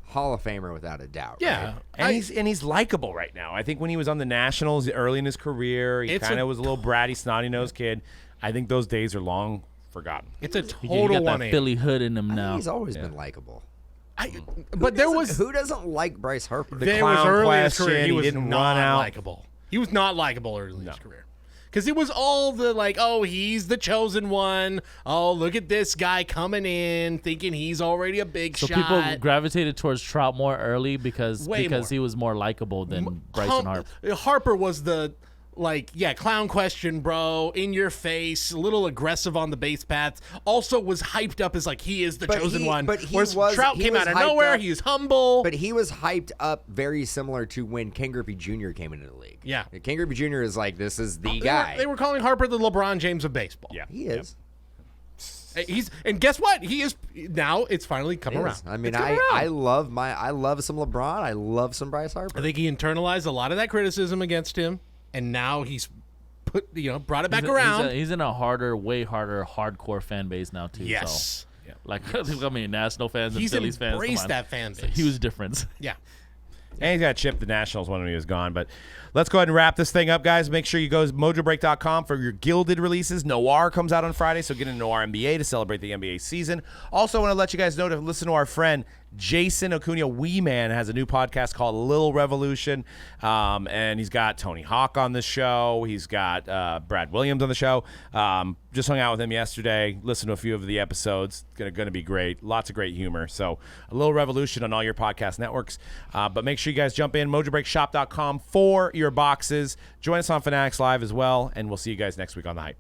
Hall of Famer without a doubt. Yeah. right? And he's likable right now. I think when he was on the Nationals early in his career, he It's kind a- of was a little bratty, snotty-nosed kid. I think those days are long forgotten. It's a He total got that 180. Philly hood in him I think now. he's always been likable. But there was who doesn't like Bryce Harper? there was clown early in his question, career he he was didn't not run out. likable. He was not likable early in his career. Because it was all the like, oh, he's the chosen one. Oh, look at this guy coming in, thinking he's already a big So shot. people gravitated towards Trout more early because Way more. he was more likable than Bryson Harper. Harper was the clown question, bro, in your face, a little aggressive on the base paths. Also was hyped up as like he is the But chosen he- one. but he Whereas was- Trout he came was out of hyped nowhere. up. He was humble. But he was hyped up very similar to when Ken Griffey Jr. came into the league. Yeah. Ken Griffey Jr. is like, this is the They were- guy. They were calling Harper the LeBron James of baseball. Yeah. He is. And guess what? He is now. It's finally come He around. is. I mean, It's come around. I love some LeBron. I love some Bryce Harper. I think he internalized a lot of that criticism against him, and now he's brought it back around. He's in a way harder, hardcore fan base now too. Yes. So, like I mean, National fans and He's Phillies fans. embraced come on. that fan It's a base. huge difference. Yeah. And he's got chipped the Nationals when he was gone. But let's go ahead and wrap this thing up, guys. Make sure you go to Mojobreak.com for your Gilded releases. Noir comes out on Friday, so get a Noir NBA to celebrate the NBA season. Also, want to let you guys know to listen to our friend Jason Acuna Wee Man has a new podcast called Little Revolution, and he's got Tony Hawk on the show. He's got Brad Williams on the show. Just hung out with him yesterday. Listened to a few of the episodes. Going to be great. Lots of great humor. So a Little Revolution on all your podcast networks. But make sure you guys jump in mojobreakshop.com for your boxes. Join us on Fanatics Live as well, and we'll see you guys next week on The Hype.